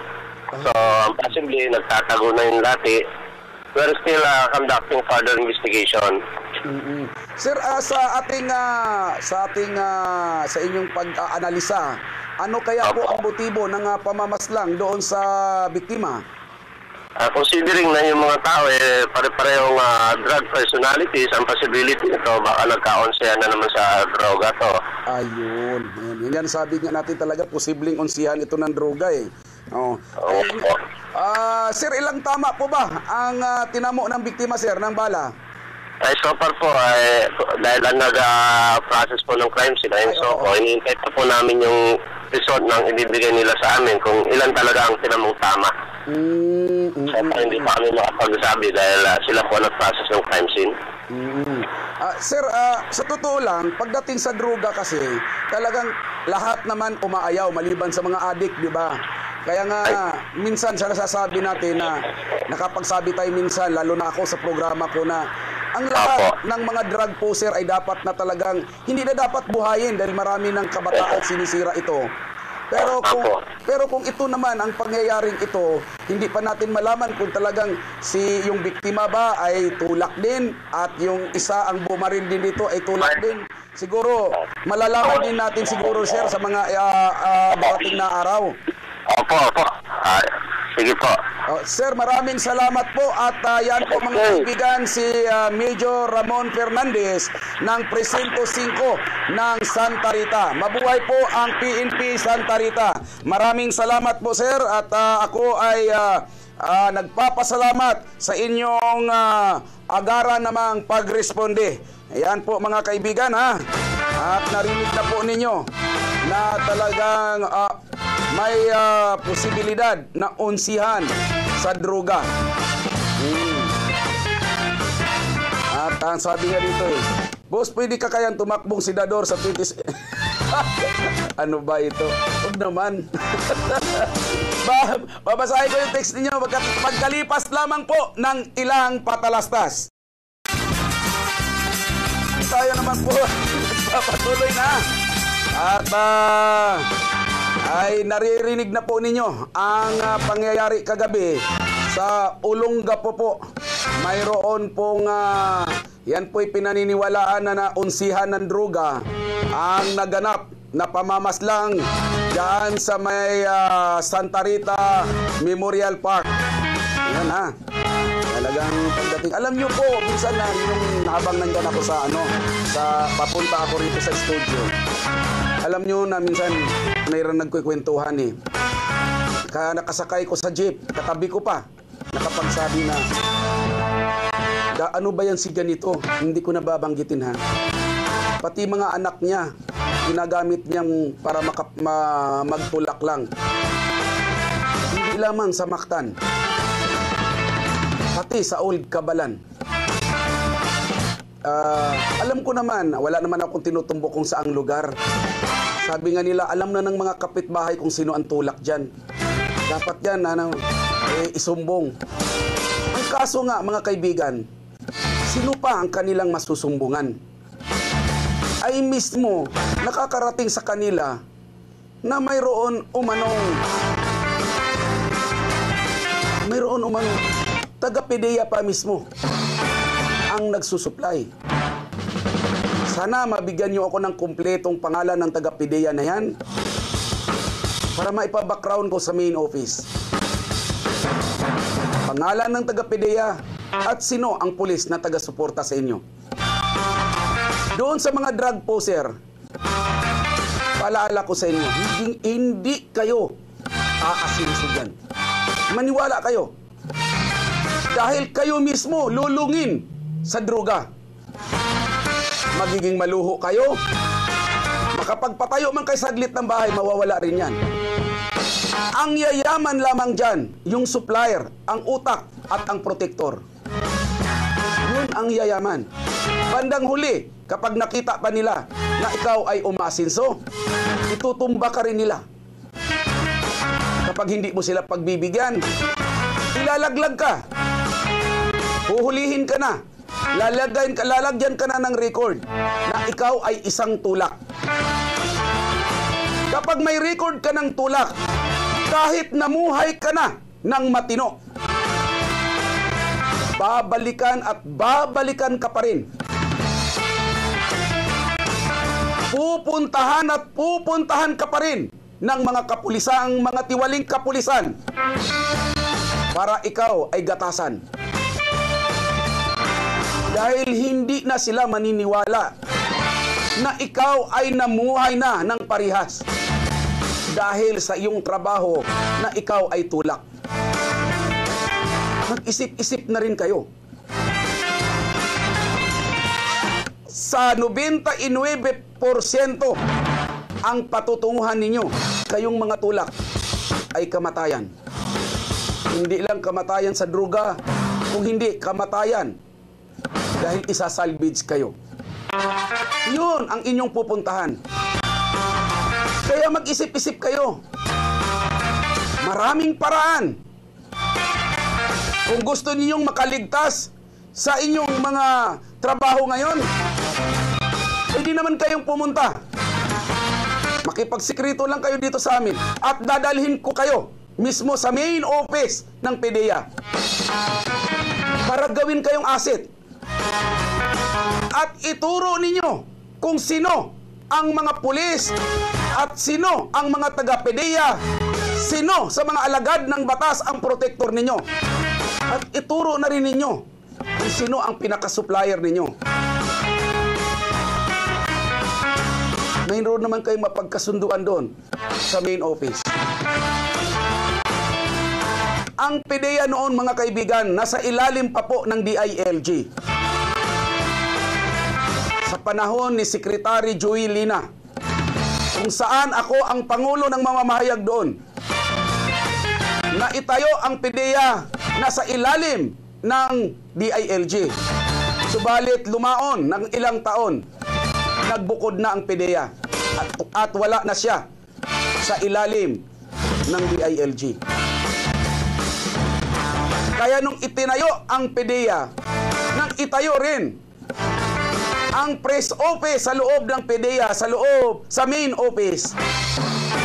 Speaker 2: So, possibly, nagtatago na yung lati. We're still conducting further investigation.
Speaker 1: Sir, sa inyong pag-aanalisa, ano kaya po ang motibo ng pamamaslang doon sa biktima?
Speaker 2: Considering na yung mga tao pare-parehong drug personalities, ang possibility nito baka nagka-onsehan na naman sa droga to.
Speaker 1: Ayun. Yan sabi nga natin talaga, posibleng onsihan ito ng droga eh. Oh. Sir, ilang tama po ba ang tinamo ng biktima, sir, ng bala?
Speaker 2: So far po, dahil nag-process po ng crime scene, iniintay pa po namin yung result ng ibibigay nila sa amin kung ilan talaga ang tinamong tama. So far, hindi pa kami makapagsabi dahil sila po nag-process ng crime scene.
Speaker 1: Sir, sa totoo lang, pagdating sa droga kasi, talagang lahat naman umaayaw maliban sa mga addict, di ba? Kaya nga, minsan siya nasasabi natin na nakapagsabi tayo minsan, lalo na ako sa programa ko na ang lahat ng mga drug poser ay dapat na talagang hindi na dapat buhayin dahil marami ng kabataan sinisira ito. Pero kung ito naman ang pangyayaring ito, hindi pa natin malaman kung talagang yung biktima ba ay tulak din at yung isa ang bumaril din dito ay tulak din. Siguro malalaman din natin siguro, sir, sa mga darating na araw.
Speaker 2: Opo. Sige po.
Speaker 1: Sir, maraming salamat po at yan po mga kaibigan, si Major Ramon Fernandez ng Presinto 5 ng Santa Rita. Mabuhay po ang PNP Santa Rita. Maraming salamat po, sir, at ako ay nagpapasalamat sa inyong agaran namang pagresponde. Ayan po mga kaibigan, ha. At narinig na po ninyo na talagang may posibilidad na unsihan sa droga. At ang sabi nga dito boss, pwede ka kayang tumakbong senador sa 20... Ano ba ito? Huwag naman. Babasahin ko yung text ninyo pagkalipas lamang po ng ilang patalastas. Tayo naman po patuloy na. At ay naririnig na po ninyo ang pangyayari kagabi sa Olongapo po. Mayroon pong yan po'y pinaniniwalaan na naunsihan ng droga ang naganap na pamamaslang dyan sa may Santa Rita Memorial Park. Yan ha. Talagang pagdating. Alam nyo po, minsan na yung habang nandyan ako sa papunta ako rito sa studio. Alam nyo na minsan mayroon nagkukwentuhan Kaya nakasakay ko sa jeep, katabi ko pa, nakapagsabi na, ano ba yan si ganito? Hindi ko nababanggitin ha. Pati mga anak niya, ginagamit niyang para magtulak lang. Hindi lamang sa Mactan, pati sa Old Cabalan. Alam ko naman, wala naman akong tinutumbok kung saang lugar. Sabi nga nila, alam na ng mga kapitbahay kung sino ang tulak dyan. Dapat yan, isumbong. Ang kaso nga, mga kaibigan, sino pa ang kanilang masusumbungan? Ay mismo, nakakarating sa kanila na mayroon umanong taga-PDEA pa mismo ang nagsusupply. Sana mabigyan niyo ako ng kumpletong pangalan ng taga-PDEA na yan para maipa-background ko sa main office. Pangalan ng taga-PDEA at sino ang pulis na taga-suporta sa inyo. Doon sa mga drug poser, paalala ko sa inyo, hindi kayo aasinso dyan. Maniwala kayo. Dahil kayo mismo lulungin sa droga. Magiging maluho kayo. Makapagpatayo man kayo saglit ng bahay, mawawala rin yan. Ang yayaman lamang dyan, yung supplier, ang utak at ang protector. Yun ang yayaman. Bandang huli, kapag nakita pa nila na ikaw ay umasinso, itutumba ka rin nila. Kapag hindi mo sila pagbibigyan, ilalaglag ka. Huhulihin ka na. lalagyan ka na ng record na ikaw ay isang tulak. Kapag may record ka ng tulak, kahit namuhay ka na ng matino, babalikan at babalikan ka pa rin. Pupuntahan at pupuntahan ka pa rin ng mga kapulisang, mga tiwaling kapulisan para ikaw ay gatasan. Dahil hindi na sila maniniwala na ikaw ay namuhay na ng parihas dahil sa iyong trabaho na ikaw ay tulak. Mag-isip-isip na rin kayo. Sa 99% ang patutunguhan ninyo, kayong mga tulak, ay kamatayan. Hindi lang kamatayan sa droga, kung hindi kamatayan dahil isasalvage kayo. Yun ang inyong pupuntahan. Kaya mag-isip-isip kayo. Maraming paraan. Kung gusto ninyong makaligtas sa inyong mga trabaho ngayon, pwede naman kayong pumunta. Makipagsikreto lang kayo dito sa amin at dadalhin ko kayo mismo sa main office ng PDEA para gawin kayong asset. At ituro ninyo kung sino ang mga pulis at sino ang mga taga-PDEA, sino sa mga alagad ng batas ang protector ninyo. At ituro na rin ninyo kung sino ang pinaka-supplier ninyo. Mayroon naman kayong mapagkasunduan doon sa main office. Ang PDEA noon, mga kaibigan, nasa ilalim pa po ng DILG. Sa panahon ni Secretary Joey Lina, kung saan ako ang Pangulo ng mamamahayag doon, na itayo ang PDEA nasa ilalim ng DILG. Subalit lumaon ng ilang taon, nagbukod na ang PDEA at wala na siya sa ilalim ng DILG. Kaya nung itinayo ang PDEA, nang itayo rin ang press office sa loob ng PDEA, sa main office,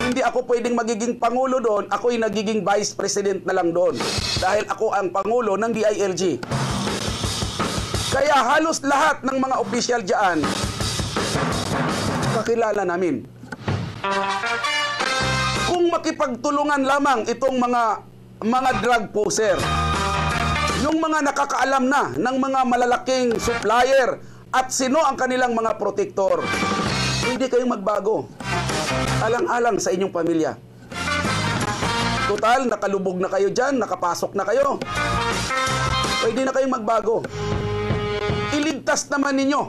Speaker 1: hindi ako pwedeng magiging Pangulo doon, ako'y nagiging Vice President na lang doon. Dahil ako ang Pangulo ng DILG. Kaya halos lahat ng mga opisyal dyan, kakilala namin. Kung makipagtulungan lamang itong mga drug poser, yung mga nakakaalam na ng mga malalaking supplier at sino ang kanilang mga protector, hindi kayong magbago. Alang-alang sa inyong pamilya. Total, nakalubog na kayo dyan, nakapasok na kayo. Pwede na kayong magbago. Iligtas naman ninyo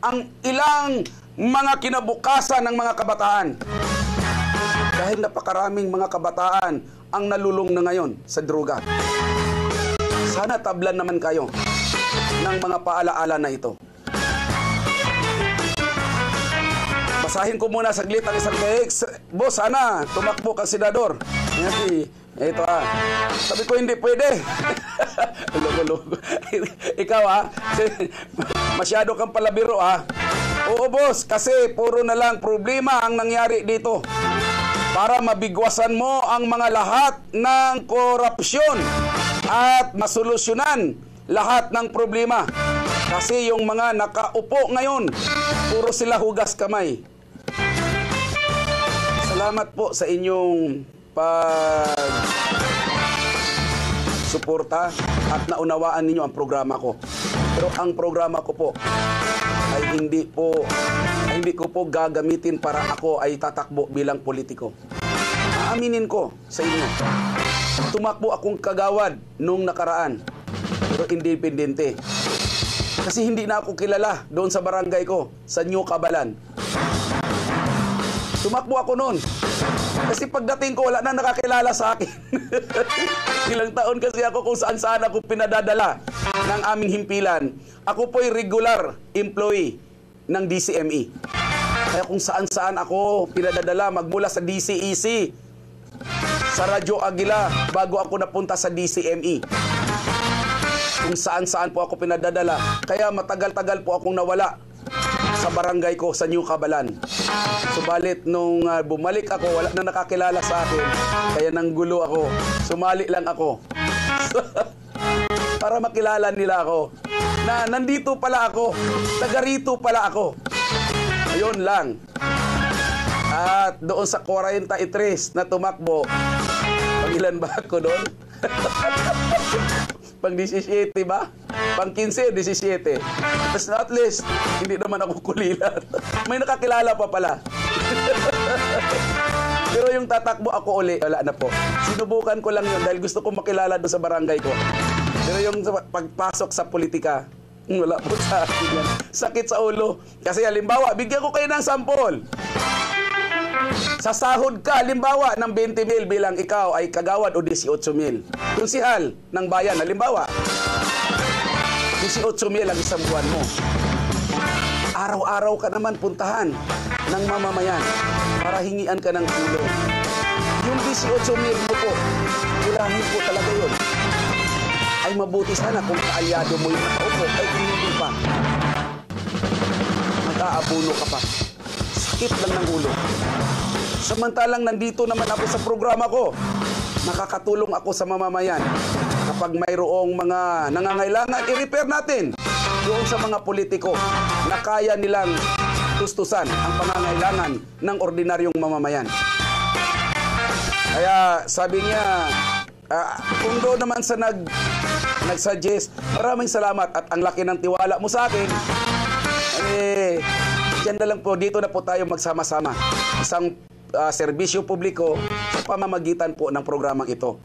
Speaker 1: ang ilang mga kinabukasan ng mga kabataan. Dahil napakaraming mga kabataan ang nalulong na ngayon sa droga. Sana tablan naman kayo ng mga paalaala na ito. Basahin ko muna saglit ang isang text. Boss, sana tumakbo kang senador. Ito sabi ko hindi pwede. Ikaw masyado kang palabiro Oo boss, kasi puro na lang problema ang nangyari dito. Para mabigwasan mo ang mga lahat ng korupsyon at masolusyonan lahat ng problema. Kasi yung mga nakaupo ngayon, puro sila hugas kamay. Salamat po sa inyong suporta at naunawaan ninyo ang programa ko. Pero ang programa ko po ay hindi ko po gagamitin para ako ay tatakbo bilang politiko. Aaminin ko sa inyo. Tumakbo akong kagawad nung nakaraan. Pero independente. Kasi hindi na ako kilala doon sa barangay ko, sa New Cabalan. Tumakbo ako noon. Kasi pagdating ko, wala na nakakilala sa akin. Ilang taon kasi ako kung saan-saan ako pinadadala ng aming himpilan. Ako po'y regular employee ng DCME. Kaya kung saan-saan ako pinadadala, magmula sa DCEC, sa Radyo Aguila, bago ako napunta sa DCME. kung saan-saan po ako pinadadala. Kaya matagal-tagal po akong nawala sa barangay ko sa New Cabalan. Subalit nung bumalik ako, wala na nakakilala sa akin. Kaya nanggulo ako. Sumali lang ako. Para makilala nila ako. Na nandito pala ako. Taga rito pala ako. Ayun lang. At doon sa 43 na tumakbo, pang ilan ba ako doon? Pang 17 ba? Pang 15, 17. Tapos at least, hindi naman ako kulilat. May nakakilala pa pala. Pero yung tatakbo ako uli, wala na po. Sinubukan ko lang yun dahil gusto ko makilala doon sa barangay ko. Pero yung pagpasok sa politika, wala po sa akin yan. Sakit sa ulo. Kasi halimbawa, bigyan ko kayo ng sampol. Sa sahod ka, halimbawa, ng 20,000 bilang ikaw ay kagawad o 18,000. Konsihal ng bayan, halimbawa, 18,000 ang isang buwan mo. Araw-araw ka naman puntahan ng mamamayan para hingian ka ng tulong. Yung 18,000 mo po, kulahin po talaga yun. Ay mabuti sana kung kaalyado mo yung nakaupo, ay kung hindi pa. Mag-aabuno ka pa. Sakit lang ng ulo. Samantalang nandito naman ako sa programa ko, nakakatulong ako sa mamamayan. Kapag mayroong mga nangangailangan, i-repair natin doon sa mga politiko na kaya nilang tustusan ang pangangailangan ng ordinaryong mamamayan. Kaya sabi niya, kung doon naman sa nag-suggest, maraming salamat at ang laki ng tiwala mo sa akin, dyan na lang po, dito na po tayo magsama-sama. Isang serbisyo publiko sa pamamagitan po ng programang ito.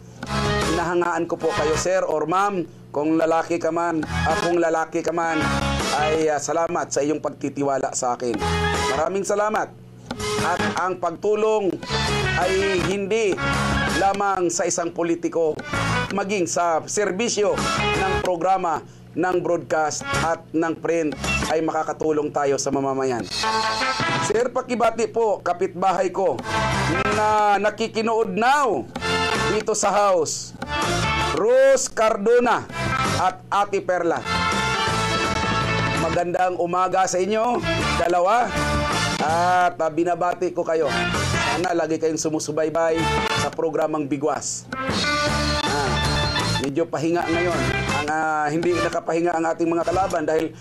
Speaker 1: Hinahangaan ko po kayo, sir or ma'am, kung lalaki ka man, ay salamat sa iyong pagtitiwala sa akin. Maraming salamat. At ang pagtulong ay hindi lamang sa isang politiko, maging sa serbisyo ng programa ng broadcast at ng print ay makakatulong tayo sa mamamayan. Sir, pakibati po, kapitbahay ko na nakikinood now dito sa house, Rose Cardona at Ate Perla. Magandang umaga sa inyo, dalawa. At binabati ko kayo. Sana lagi kayong sumusubaybay sa programang Bigwas. Medyo pahinga ngayon. Hindi nakapahinga ang ating mga kalaban dahil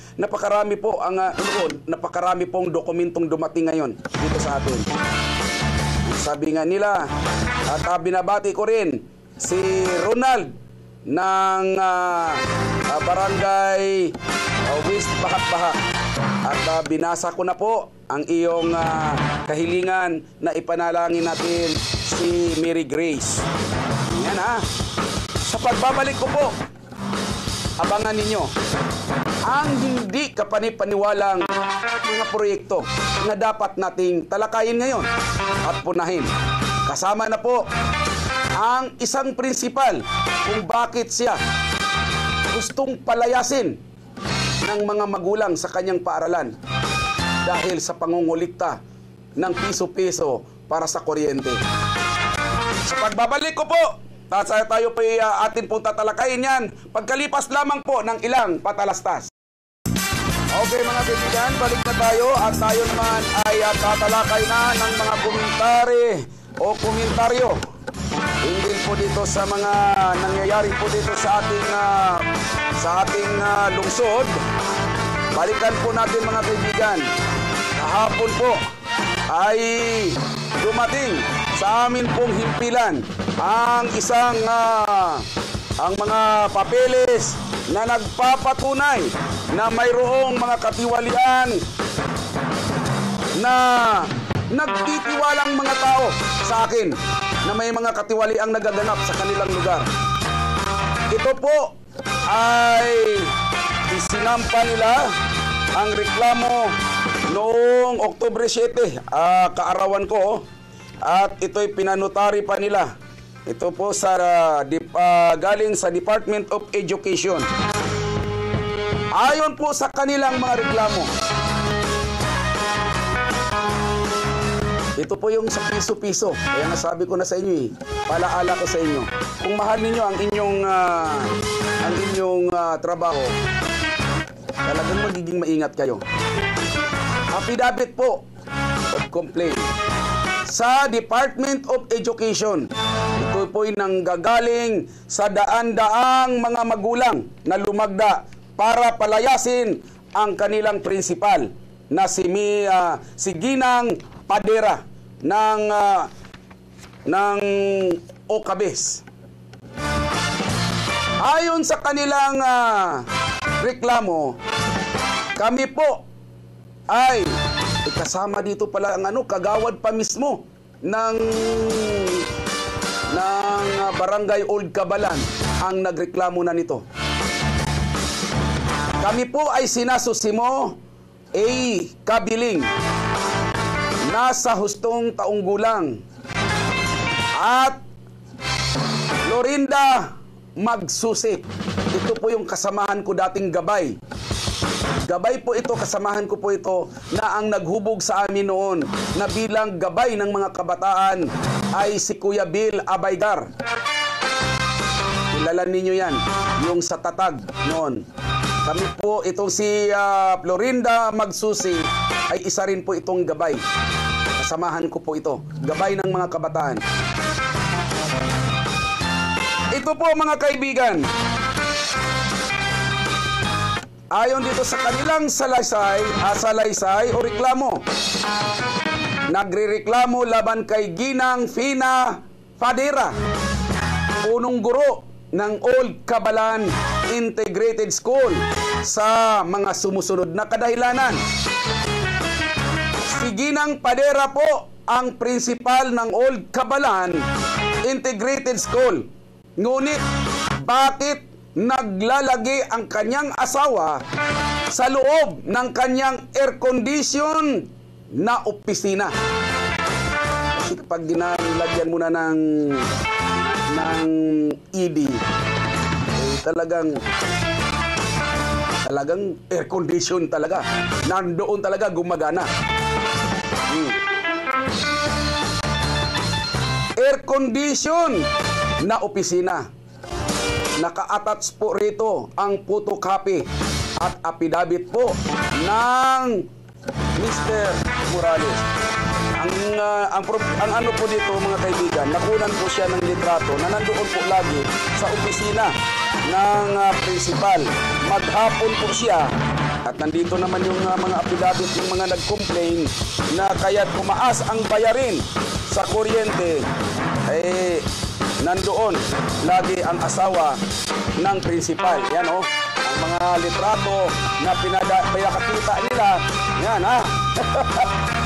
Speaker 1: napakarami pong dokumentong dumating ngayon dito sa atin. Sabi nga nila, at binabati ko rin si Ronald ng Barangay West Bahak-Bahak. At binasa ko na po ang iyong kahilingan na ipanalangin natin si Mary Grace. Yan Sa pagbabalik ko po, abangan ninyo ang hindi kapanipaniwalang mga proyekto na dapat nating talakayin ngayon at punahin. Kasama na po ang isang prinsipal kung bakit siya gustong palayasin ng mga magulang sa kanyang paaralan dahil sa pangungulikta ng piso-piso para sa kuryente. Sa pagbabalik ko po, tayo po atin pong tatalakayin yan pagkalipas lamang po ng ilang patalastas. Okay mga kaibigan, balik na tayo at tayo naman ay tatalakay na ng mga komentaryo hindi po dito sa mga nangyayari po dito sa ating lungsod. Balikan po natin mga kaibigan. Kahapon po ay dumating sa amin pong himpilan ang mga papeles na nagpapatunay na mayroong mga katiwalian na nagtitiwalang mga tao sa akin na may mga katiwaliang nagaganap sa kanilang lugar. Ito po ay isinampa nila ang reklamo noong Oktubre 7, kaarawan ko, at ito'y pinanotary pa nila. Ito po galing sa Department of Education. Ayon po sa kanilang mga reklamo, ito po yung sa piso-piso. Kaya nasabi ko na sa inyo palaala ko sa inyo. Kung mahal ninyo ang inyong ang inyong trabaho, talagang magiging maingat kayo. Affidavit po of complaint sa Department of Education. Ito po'y nanggagaling sa daan-daang mga magulang na lumagda para palayasin ang kanilang prinsipal na si Ginang Padera ng Okabes. Ayon sa kanilang reklamo, kami po ay kasama dito pala ang kagawad pa mismo ng Barangay Old Cabalan ang nagreklamo na nito. Kami po ay sinasusimo Kabiling, nasa hustong taong gulang, at Florinda Magsusip. Ito po yung kasamahan ko dating gabay. Gabay po ito, kasamahan ko po ito na ang naghubog sa amin noon na bilang gabay ng mga kabataan ay si Kuya Bill Abaygar. Kilala ninyo yan, yung sa Tatag noon. Kami po, itong si Florinda Magsusi ay isa rin po itong gabay. Kasamahan ko po ito, gabay ng mga kabataan. Ito po mga kaibigan, ayon dito sa kanilang salaysay o reklamo, nagrereklamo laban kay Ginang Fina Padera, punong guro ng Old Cabalan Integrated School, sa mga sumusunod na kadahilanan. Si Ginang Padera po ang principal ng Old Cabalan Integrated School. Ngunit bakit naglalagay ang kanyang asawa sa loob ng kanyang air-condition na opisina? Kasi kapag ginalagyan mo na ng ED, talagang air-condition talaga. Nandoon talaga gumagana. Air-condition na opisina. Naka-attach po rito ang photocopy at affidavit po ng Mr. Morales. Ang ano po dito mga kaibigan, nakunan po siya ng litrato na nandoon po lagi sa opisina ng principal. Maghapon po siya at nandito naman yung mga affidavit ng mga nag-complain na kaya't tumaas ang bayarin sa kuryente, nandoon lagi ang asawa ng principal. Yan ang mga litrato na pinakakita nila. Yan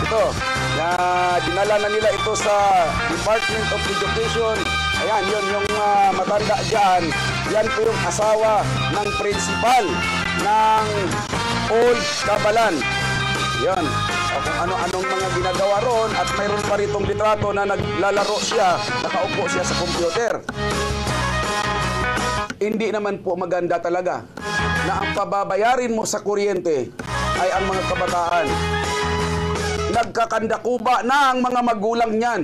Speaker 1: ito. Dinala na nila ito sa Department of Education. Ayan, yun yung matanda dyan. Yan po yung asawa ng principal ng Old Cabalan. Yan. Kung ano-anong mga ginagawa ron, at mayroon pa ritong litrato na naglalaro siya, nakaupo siya sa computer. Hindi naman po maganda talaga na ang pababayarin mo sa kuryente ay ang mga kabataan. Nagkakandakuba na ang mga magulang niyan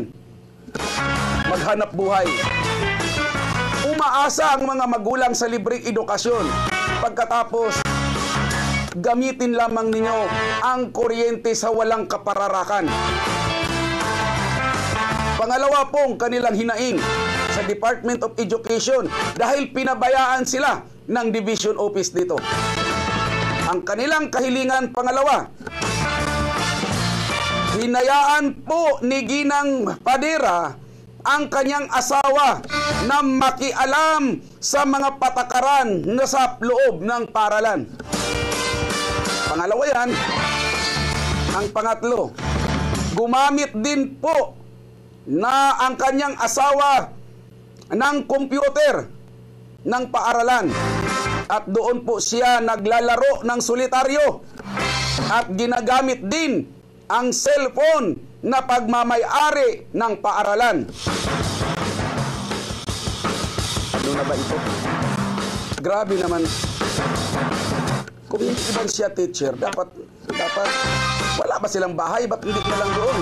Speaker 1: maghanap buhay. Umaasa ang mga magulang sa libreng edukasyon. Pagkatapos, gamitin lamang ninyo ang kuryente sa walang kapararakan. Pangalawa pong kanilang hinaing sa Department of Education dahil pinabayaan sila ng Division Office dito. Ang kanilang kahilingan pangalawa, hinayaan po ni Ginang Padera ang kanyang asawa na makialam sa mga patakaran na sa loob ng paaralan. Pangalawa yan. Ang pangatlo, gumamit din po na ang kanyang asawa ng computer ng paaralan at doon po siya naglalaro ng solitaryo at ginagamit din ang cellphone na pagmamay-ari ng paaralan. Ano na ba ito? Grabe naman. Kung hindi man siya teacher, dapat wala ba silang bahay? Ba't hindi na lang doon?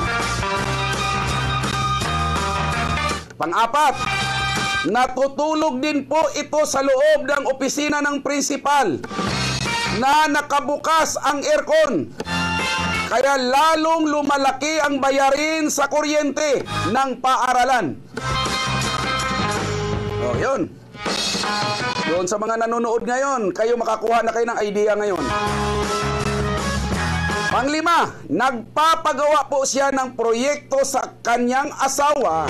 Speaker 1: Pang-apat, Natutulog din po ito sa loob ng opisina ng prinsipal na nakabukas ang aircon. Kaya lalong lumalaki ang bayarin sa kuryente ng paaralan. O, yun. Doon sa mga nanonood ngayon, kayo makakuha na kayo ng idea ngayon. Panglima, nagpapagawa po siya ng proyekto sa kanyang asawa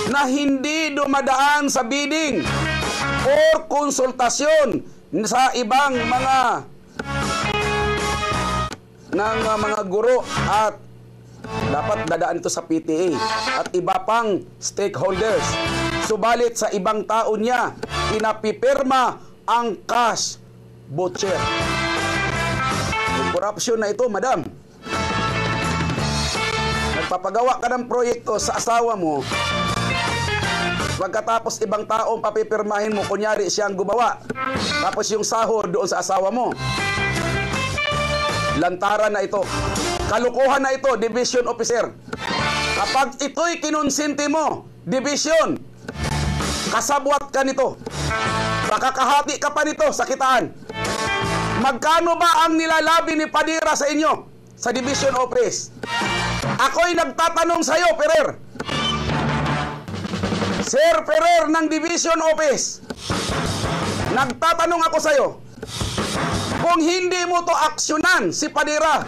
Speaker 1: na hindi dumadaan sa bidding or konsultasyon sa ibang mga guro at dapat dadaan ito sa PTA at iba pang stakeholders. Subalit sa ibang tao niya, pinapipirma ang cash voucher. Korupsyon na ito, madam. Nagpapagawa ka ng proyekto sa asawa mo, pagkatapos ibang taong papipirmahin mo, kunyari siyang gumawa, tapos yung sahod doon sa asawa mo. Lantaran na ito. Kalukuhan na ito, division officer. Kapag ito'y kinonsinti mo, division, kasabwat ka nito. Makakahati ka pa nito sa kitaan. Magkano ba ang nilalabi ni Padilla sa inyo sa division office? Ako'y nagtatanong sa iyo, Ferrer. Sir Ferrer ng division office, nagtatanong ako sa iyo. Kung hindi mo to aksyonan si Padilla,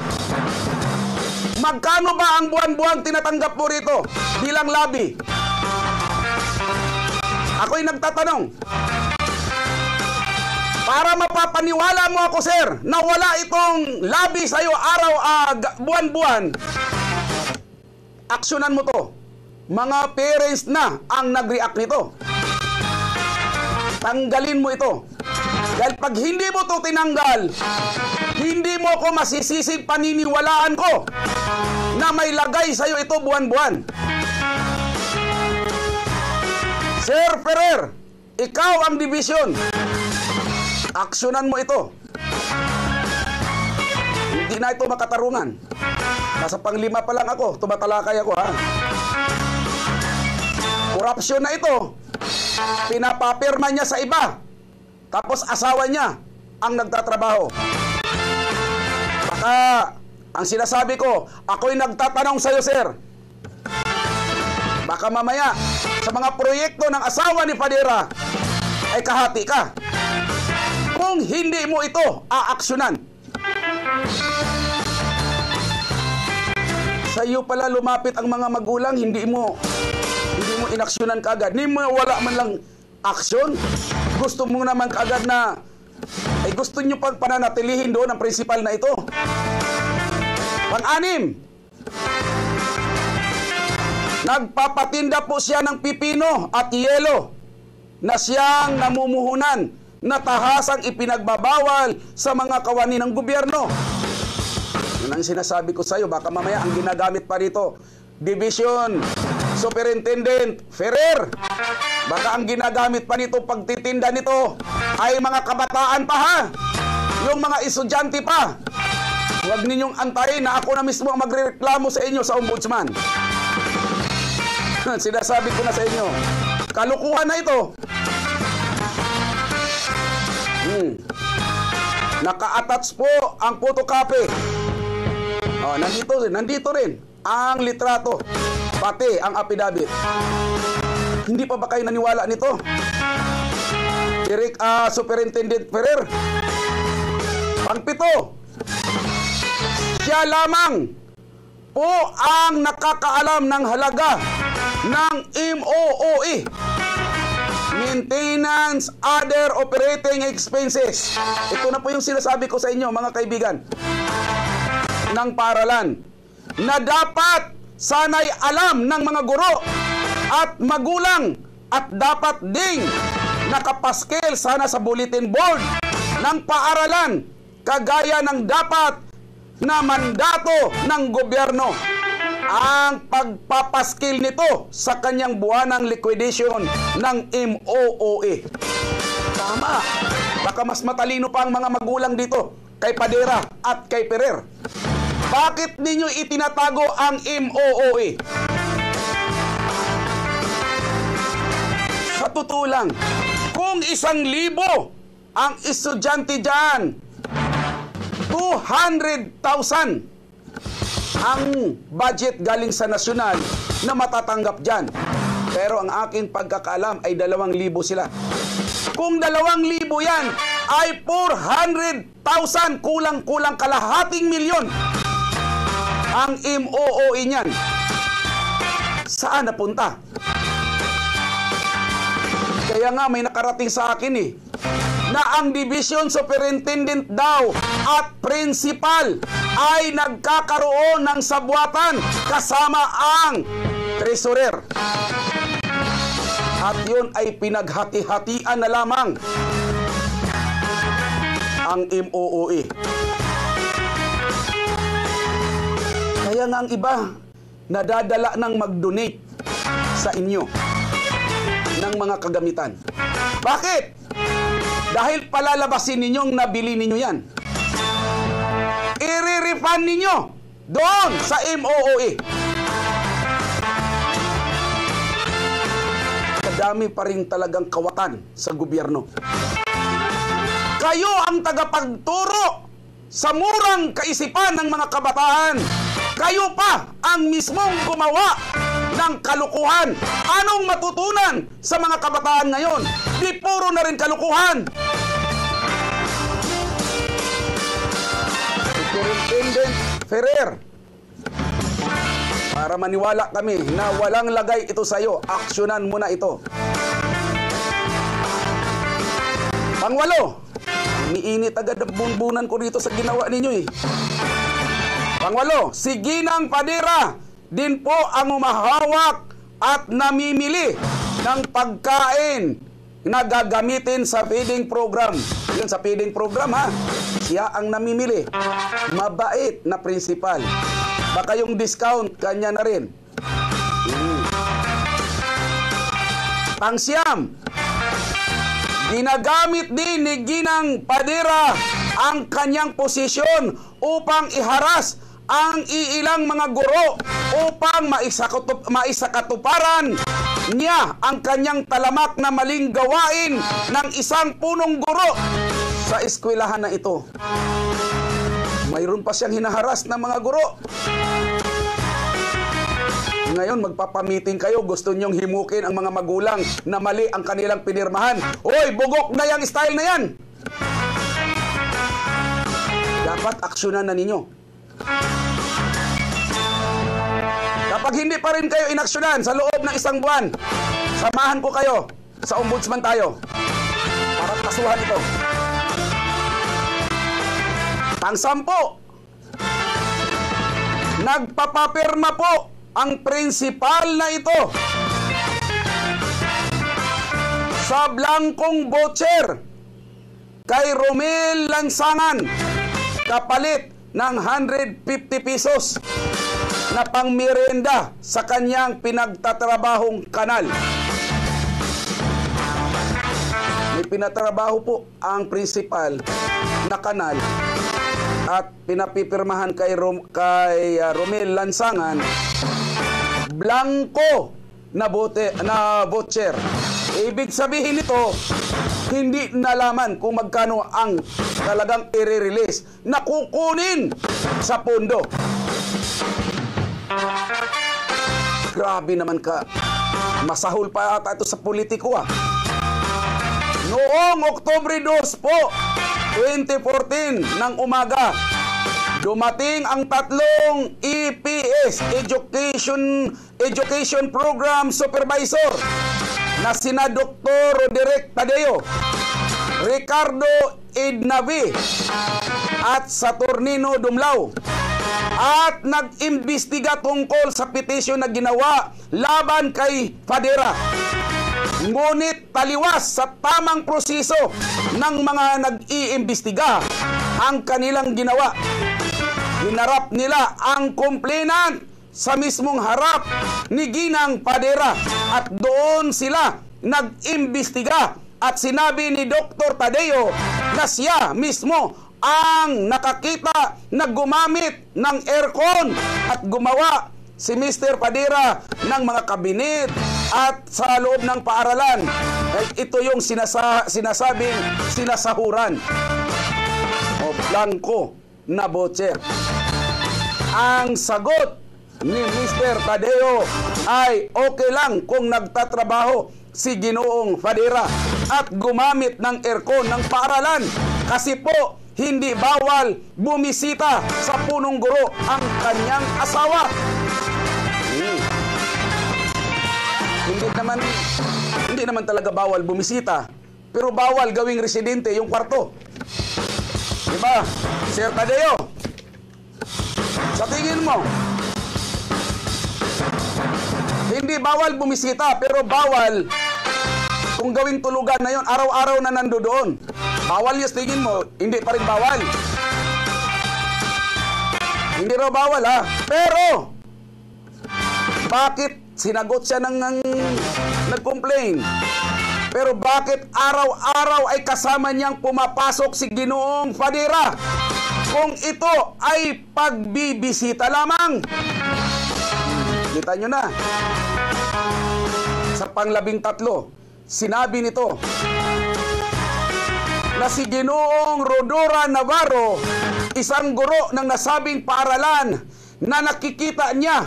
Speaker 1: magkano ba ang buwan-buwan tinatanggap mo rito bilang labi? Ako'y nagtatanong. Para mapapaniwala mo ako, sir, na wala itong labi sa'yo buwan-buwan, aksyonan mo to. Mga parents na ang nag-react nito. Tanggalin mo ito. Dahil pag hindi mo to tinanggal, hindi mo ako masisisig paniniwalaan ko na may lagay sa'yo ito buwan-buwan. Sir Ferrer, ikaw ang division. Aksyonan mo ito. Hindi na ito makatarungan. Nasa panglima pa lang ako. Tumatalakay ako, ha? Korupsyon na ito. Pinapapirma niya sa iba. Tapos asawa niya ang nagtatrabaho. Baka ang sinasabi ko, ako'y nagtatanong sa'yo, sir. Baka mamaya, sa mga proyekto ng asawa ni Padilla, ay kahati ka. Kung hindi mo ito aaksyonan. Sa iyo pala lumapit ang mga magulang, hindi mo inaksyonan kaagad. Hindi mo wala man lang aksyon. Gusto mo naman kaagad na gusto nyo pang pananatilihin doon ang principal na ito. Pang-anim, nagpapatinda po siya ng pipino at yelo na siyang namumuhunan na tahasang ipinagbabawal sa mga kawani ng gobyerno. Yun ang sinasabi ko sa iyo, baka mamaya ang ginagamit pa rito, Division Superintendent Ferrer, baka ang ginagamit pa nito pagtitinda nito ay mga kabataan pa, ha? Yung mga estudyante pa. Huwag ninyong antayin na ako na mismo ang magreklamo sa inyo sa ombudsman. Sinasabi ko na sa inyo, kalukuhan na ito. Naka-attach po ang photocopy. Nandito rin ang litrato, pati ang affidavit. Hindi pa ba kayo naniwala nito? Superintendent Ferrer. Pang-pito, siya lamang po ang nakakaalam ng halaga ng MOOE, Maintenance Other Operating Expenses. Ito na po yung sinasabi ko sa inyo, mga kaibigan, ng paaralan, na dapat sana'y alam ng mga guro at magulang at dapat ding nakapaskil sana sa bulletin board ng paaralan, kagaya ng dapat na mandato ng gobyerno ang pagpapaskil nito sa kanyang buwanang liquidation ng MOOE. Tama. Baka mas matalino pa ang mga magulang dito kay Padilla at kay Ferrer. Bakit ninyo itinatago ang MOOE? Sa Sa totoo lang, kung 1,000 ang estudyante dyan, 200,000 ang budget galing sa nasyonal na matatanggap dyan. Pero ang aking pagkakaalam ay 2,000 sila. Kung 2,000 yan, ay 400,000, kulang-kulang kalahating milyon ang MOOE niyan. Saan napunta? Kaya nga may nakarating sa akin na ang division superintendent daw at principal ay nagkakaroon ng sabwatan kasama ang treasurer. At yun ay pinaghati-hatian na lamang ang MOOE. Kaya nga ang iba nadadala ng mag-donate sa inyo ng mga kagamitan. Bakit? Dahil palalabasin ninyong nabili ninyo yan. I-refund ninyo doon sa MOOE. Kadami pa rin talagang kawatan sa gobyerno. Kayo ang tagapagturo sa murang kaisipan ng mga kabataan. Kayo pa ang mismong gumawa ng kalukuhan. Anong matutunan sa mga kabataan ngayon? Di puro na rin kalukuhan. Superintendent Ferrer, para maniwala kami na walang lagay ito sa iyo, aksyonan mo na ito. Pangwalo, umiinit agad ang bunbunan ko dito sa ginawa ninyo Pangwalo, si Ginang Padera din po ang umahawak at namimili ng pagkain na gagamitin sa feeding program. Yun sa feeding program siya ang namimili. Mabait na principal. Baka yung discount, kanya na rin. Pangsyam, ginagamit din ni Ginang Padera ang kanyang posisyon upang iharas ang iilang mga guro upang maisakatuparan niya ang kanyang talamak na maling gawain ng isang punong guro sa eskwelahan na ito. Mayroon pa siyang hinaharas ng mga guro. Ngayon, magpapamiting kayo, gusto nyong himukin ang mga magulang na mali ang kanilang pinirmahan. Oy, bugok na yung style na yan! Dapat aksyonan na ninyo. Kapag hindi pa rin kayo inaksyonan sa loob ng 1 buwan, samahan ko kayo sa ombudsman tayo para kasuhan ito. Pang-10, nagpapapirma po ang prinsipal na ito sa blankong voucher kay Romel Lansangan kapalit ng 150 pesos na pangmerienda sa kanyang pinagtatrabahong kanal. May pinatrabaho po ang prinsipal na kanal at pinapipirmahan kay Romel Lansangan blanco na voucher. Ibig sabihin nito, hindi nalaman kung magkano ang talagang i-release na kukunin sa pondo. Grabe naman ka. Masahol pa ata ito sa politiko Noong Oktubre 2 po, 2014 ng umaga, dumating ang 3 EPS, Education Program Supervisor, na sina Dr. Roderick Tadeo, Ricardo Idnavi at Saturnino Dumlao, at nag-imbestiga tungkol sa petisyon na ginawa laban kay Padera. Ngunit taliwas sa tamang proseso ng mga nag-iimbestiga ang kanilang ginawa. Hinarap nila ang complainant sa mismong harap ni Ginang Padera at doon sila nag-imbestiga at sinabi ni Dr. Tadeo na siya mismo ang nakakita na gumamit ng aircon at gumawa si Mr. Padera ng mga kabinet at sa loob ng paaralan. Ito yung sinasabing sinasahuran o blanco na voucher. Ang sagot ni Mr. Tadeo ay okay lang kung nagtatrabaho si Ginoong Fadera at gumamit ng aircon ng paaralan kasi po hindi bawal bumisita sa punong guro ang kanyang asawa. Hindi naman talaga bawal bumisita, pero bawal gawing residente yung kwarto. Diba, Sir Tadeo? Sa tingin mo, hindi bawal bumisita, pero bawal kung gawing tulugan na yon, araw-araw na nandoon. Bawal yung tingin mo, hindi pa rin bawal. Hindi raw bawal ha. Pero, bakit sinagot siya ng nag-complain? Pero bakit araw-araw ay kasama niyang pumapasok si Ginoong Fadera kung ito ay pagbibisita lamang? Kita nyo na. Sa pang-13, sinabi nito na si Ginoong Rodora Navarro, isang guro ng nasabing paaralan, na nakikita niya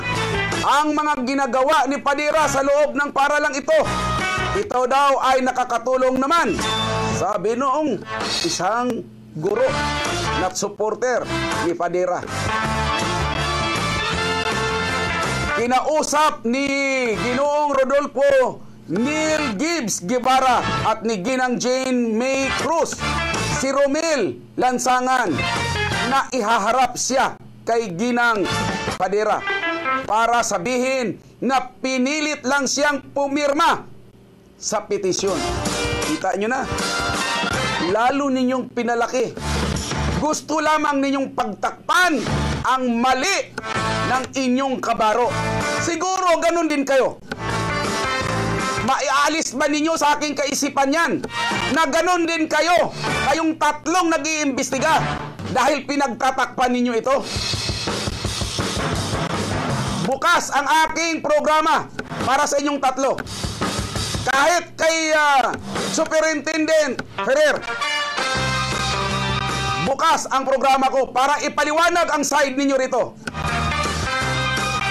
Speaker 1: ang mga ginagawa ni Fadera sa loob ng paaralang ito. Ito daw ay nakakatulong naman, sabi noong isang guro na supporter ni Fadera. Kinausap ni Ginoong Rodolfo Neil Gibbs Guevara at ni Ginang Jane May Cruz si Romel Lansangan na ihaharap siya kay Ginang Fadera para sabihin na pinilit lang siyang pumirma sa petisyon. Kita nyo na, lalo ninyong pinalaki. Gusto lamang ninyong pagtakpan ang mali ng inyong kabaro. Siguro ganun din kayo. Maialis ba ninyo sa aking kaisipan yan na ganun din kayo, kayong tatlong nag-iimbestiga dahil pinagtatakpan ninyo ito? Bukas ang aking programa para sa inyong tatlo. Kahit kay Superintendent Ferrer, bukas ang programa ko para ipaliwanag ang side ninyo rito.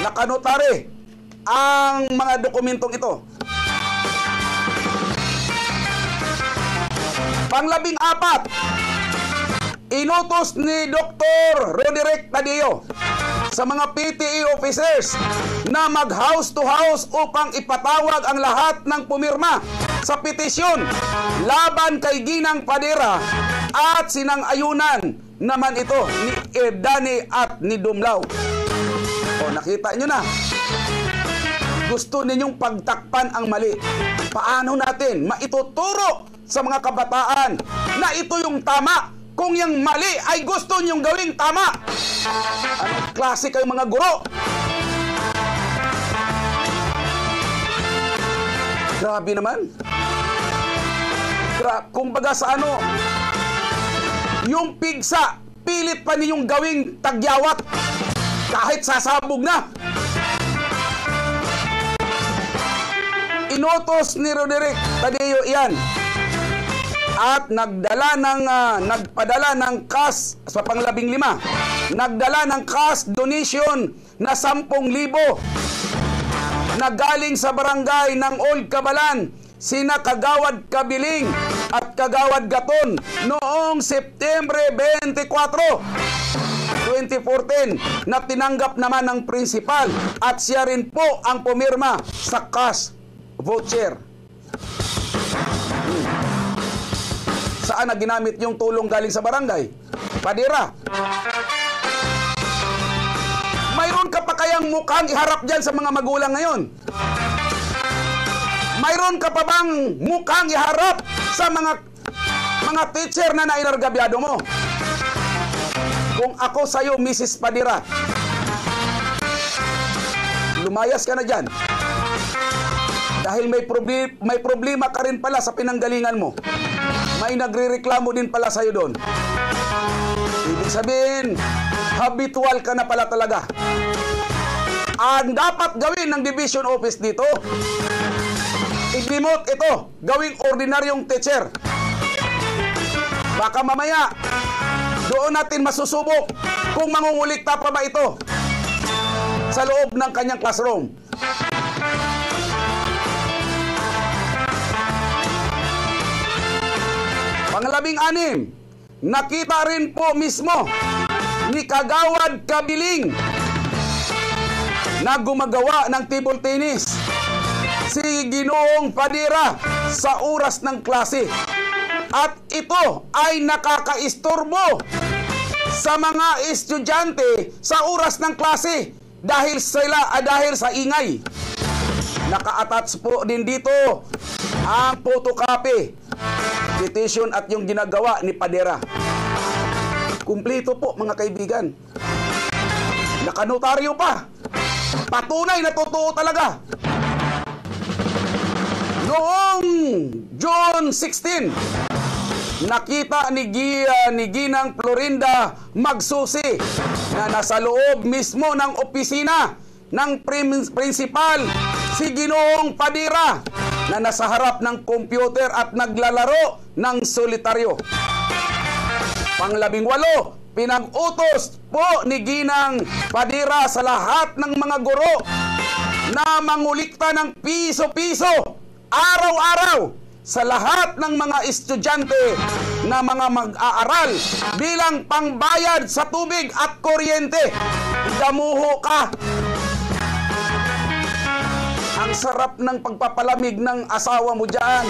Speaker 1: Nakanotary ang mga dokumentong ito. Pang-14, inutos ni Dr. Roderick Tadeo sa mga PTE officers na mag-house to house upang ipatawag ang lahat ng pumirma sa petisyon laban kay Ginang Fadera at sinang-ayunan naman ito ni Erdani at ni Dumlao. O, nakita nyo na. Gusto ninyong pagtakpan ang mali. Paano natin maituturo sa mga kabataan na ito yung tama kung yung mali ay gusto nyong gawing tama? Anong klase kayong mga guro? Grabe naman. Kumbaga sa ano, yung pigsa, pilit pa ninyong gawing tagyawat kahit sasabog na. Inutos ni Roderick Tadeo iyan at nagpadala ng cash sa pang-15. Nagdala ng cash donation na 10,000 na galing sa barangay ng Old Cabalan, sina Kagawad Kabiling at Kagawad Gaton noong Setyembre 24, 2014 na tinanggap naman ng principal at siya rin po ang pumirma sa cash voucher. Saan na ginamit yung tulong galing sa barangay? Fadera. Mayroon ka pa kayang mukhang iharap dyan sa mga magulang ngayon? Mayroon ka pa bang mukhang iharap sa mga teacher na nainargabyado mo? Kung ako sa'yo, Mrs. Fadera, lumayas ka na dyan. Dahil may problema ka rin pala sa pinanggalingan mo. May nagrereklamo din pala sa'yo doon. Ibig sabihin, habitual ka na pala talaga. Ang dapat gawin ng division office dito, i-demote ito, gawing ordinaryong teacher. Baka mamaya, doon natin masusubok kung mangungulikta pa ba ito sa loob ng kanyang classroom. Pangalabing-anim, nakita rin po mismo ni Kagawad Kabiling na gumagawa ng table tennis si Ginoong Padira sa oras ng klase. At ito ay nakakaistorbo sa mga estudyante sa oras ng klase dahil sa ingay. Naka-attach po din dito ang photocopy, petition at yung ginagawa ni Padera. Kumpleto po mga kaibigan. Nakanotaryo pa. Patunay na totoo talaga. Noong June 16, nakita ni Ginang Florinda Magsusi na nasa loob mismo ng opisina ng principal si Ginoong Padira na nasa harap ng computer at naglalaro ng solitaryo. Pang-18, pinag-utos po ni Ginang Padira sa lahat ng mga guro na mangulikta ng piso-piso araw-araw sa lahat ng mga estudyante na mga mag-aaral bilang pangbayad sa tubig at kuryente. Damuho ka. Ang sarap ng pagpapalamig ng asawa mo dyan.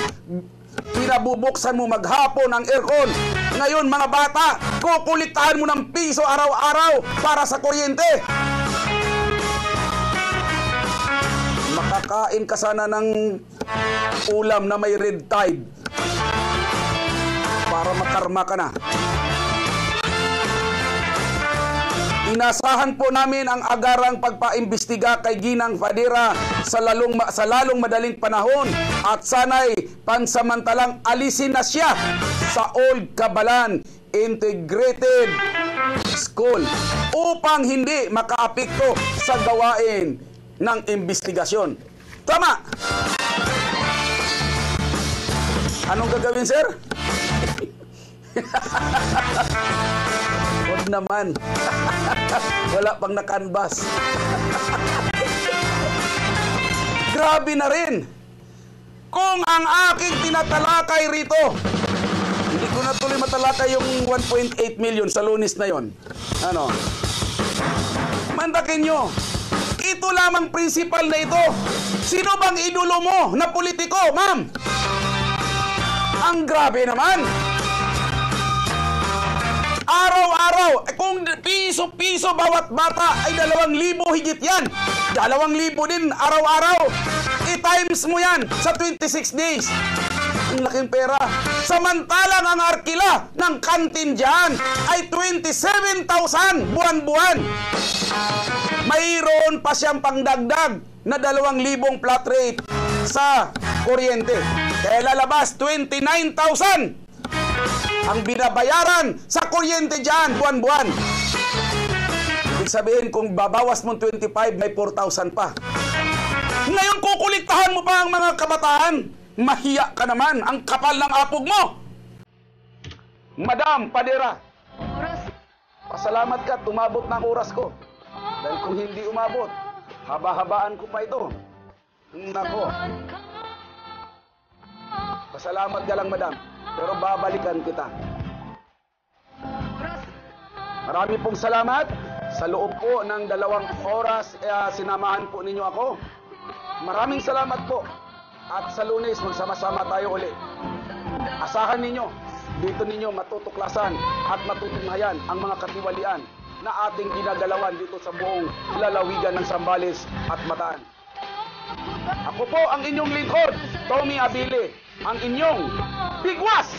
Speaker 1: Pinabubuksan mo maghapon ang aircon. Ngayon mga bata, kukuliktahan mo ng piso araw-araw para sa kuryente. Makakain ka sana ng ulam na may red tide para makarma ka na. Inasahan po namin ang agarang pagpaimbestiga kay Ginang Padira sa lalong madaling panahon at sana'y pansamantalang alisin na siya sa Old Cabalan Integrated School upang hindi makaapekto sa gawain ng investigasyon. Tama! Anong gagawin, sir? Huwag naman. Wala pang nakanbas. Grabe na rin. Kung ang aking tinatalakay rito, hindi ko na tuloy matalakay yung 1.8 million sa Lunes na yon. Ano? Mandakin nyo. Ito lamang principal na ito. Sino bang idolo mo na politiko, ma'am? Ang grabe naman. Araw-araw, kung piso-piso bawat bata ay 2,000 higit yan. 2,000 din araw-araw. I-times mo yan sa 26 days. Ang laking pera. Samantalang ang arkila ng kantin dyan ay 27,000 buwan-buwan. Mayroon pa siyang pangdagdag na 2,000 flat rate sa kuryente. Kaya lalabas 29,000 ang binabayaran sa kuryente dyan buwan-buwan. Ibig sabihin kung babawas mo 25, may 4,000 pa. Ngayon kukuliktahan mo pa ang mga kabataan. Mahiya ka naman, ang kapal ng apog mo. Madam Padira, pasalamat ka, tumabot ng oras ko. Dahil kung hindi umabot, haba-habaan ko pa ito. Nako. Pasalamat ka lang, madam. Pero babalikan kita. Marami pong salamat. Sa loob po ng 2 oras, sinamahan po ninyo ako. Maraming salamat po. At sa Lunes, magsama-sama tayo ulit. Asahan ninyo, dito ninyo matutuklasan at matutunghayan ang mga katiwalian na ating ginagalawan dito sa buong lalawigan ng Zambales at Bataan. Ako po ang inyong lingkod, Tommy Abile, ang inyong bigwas!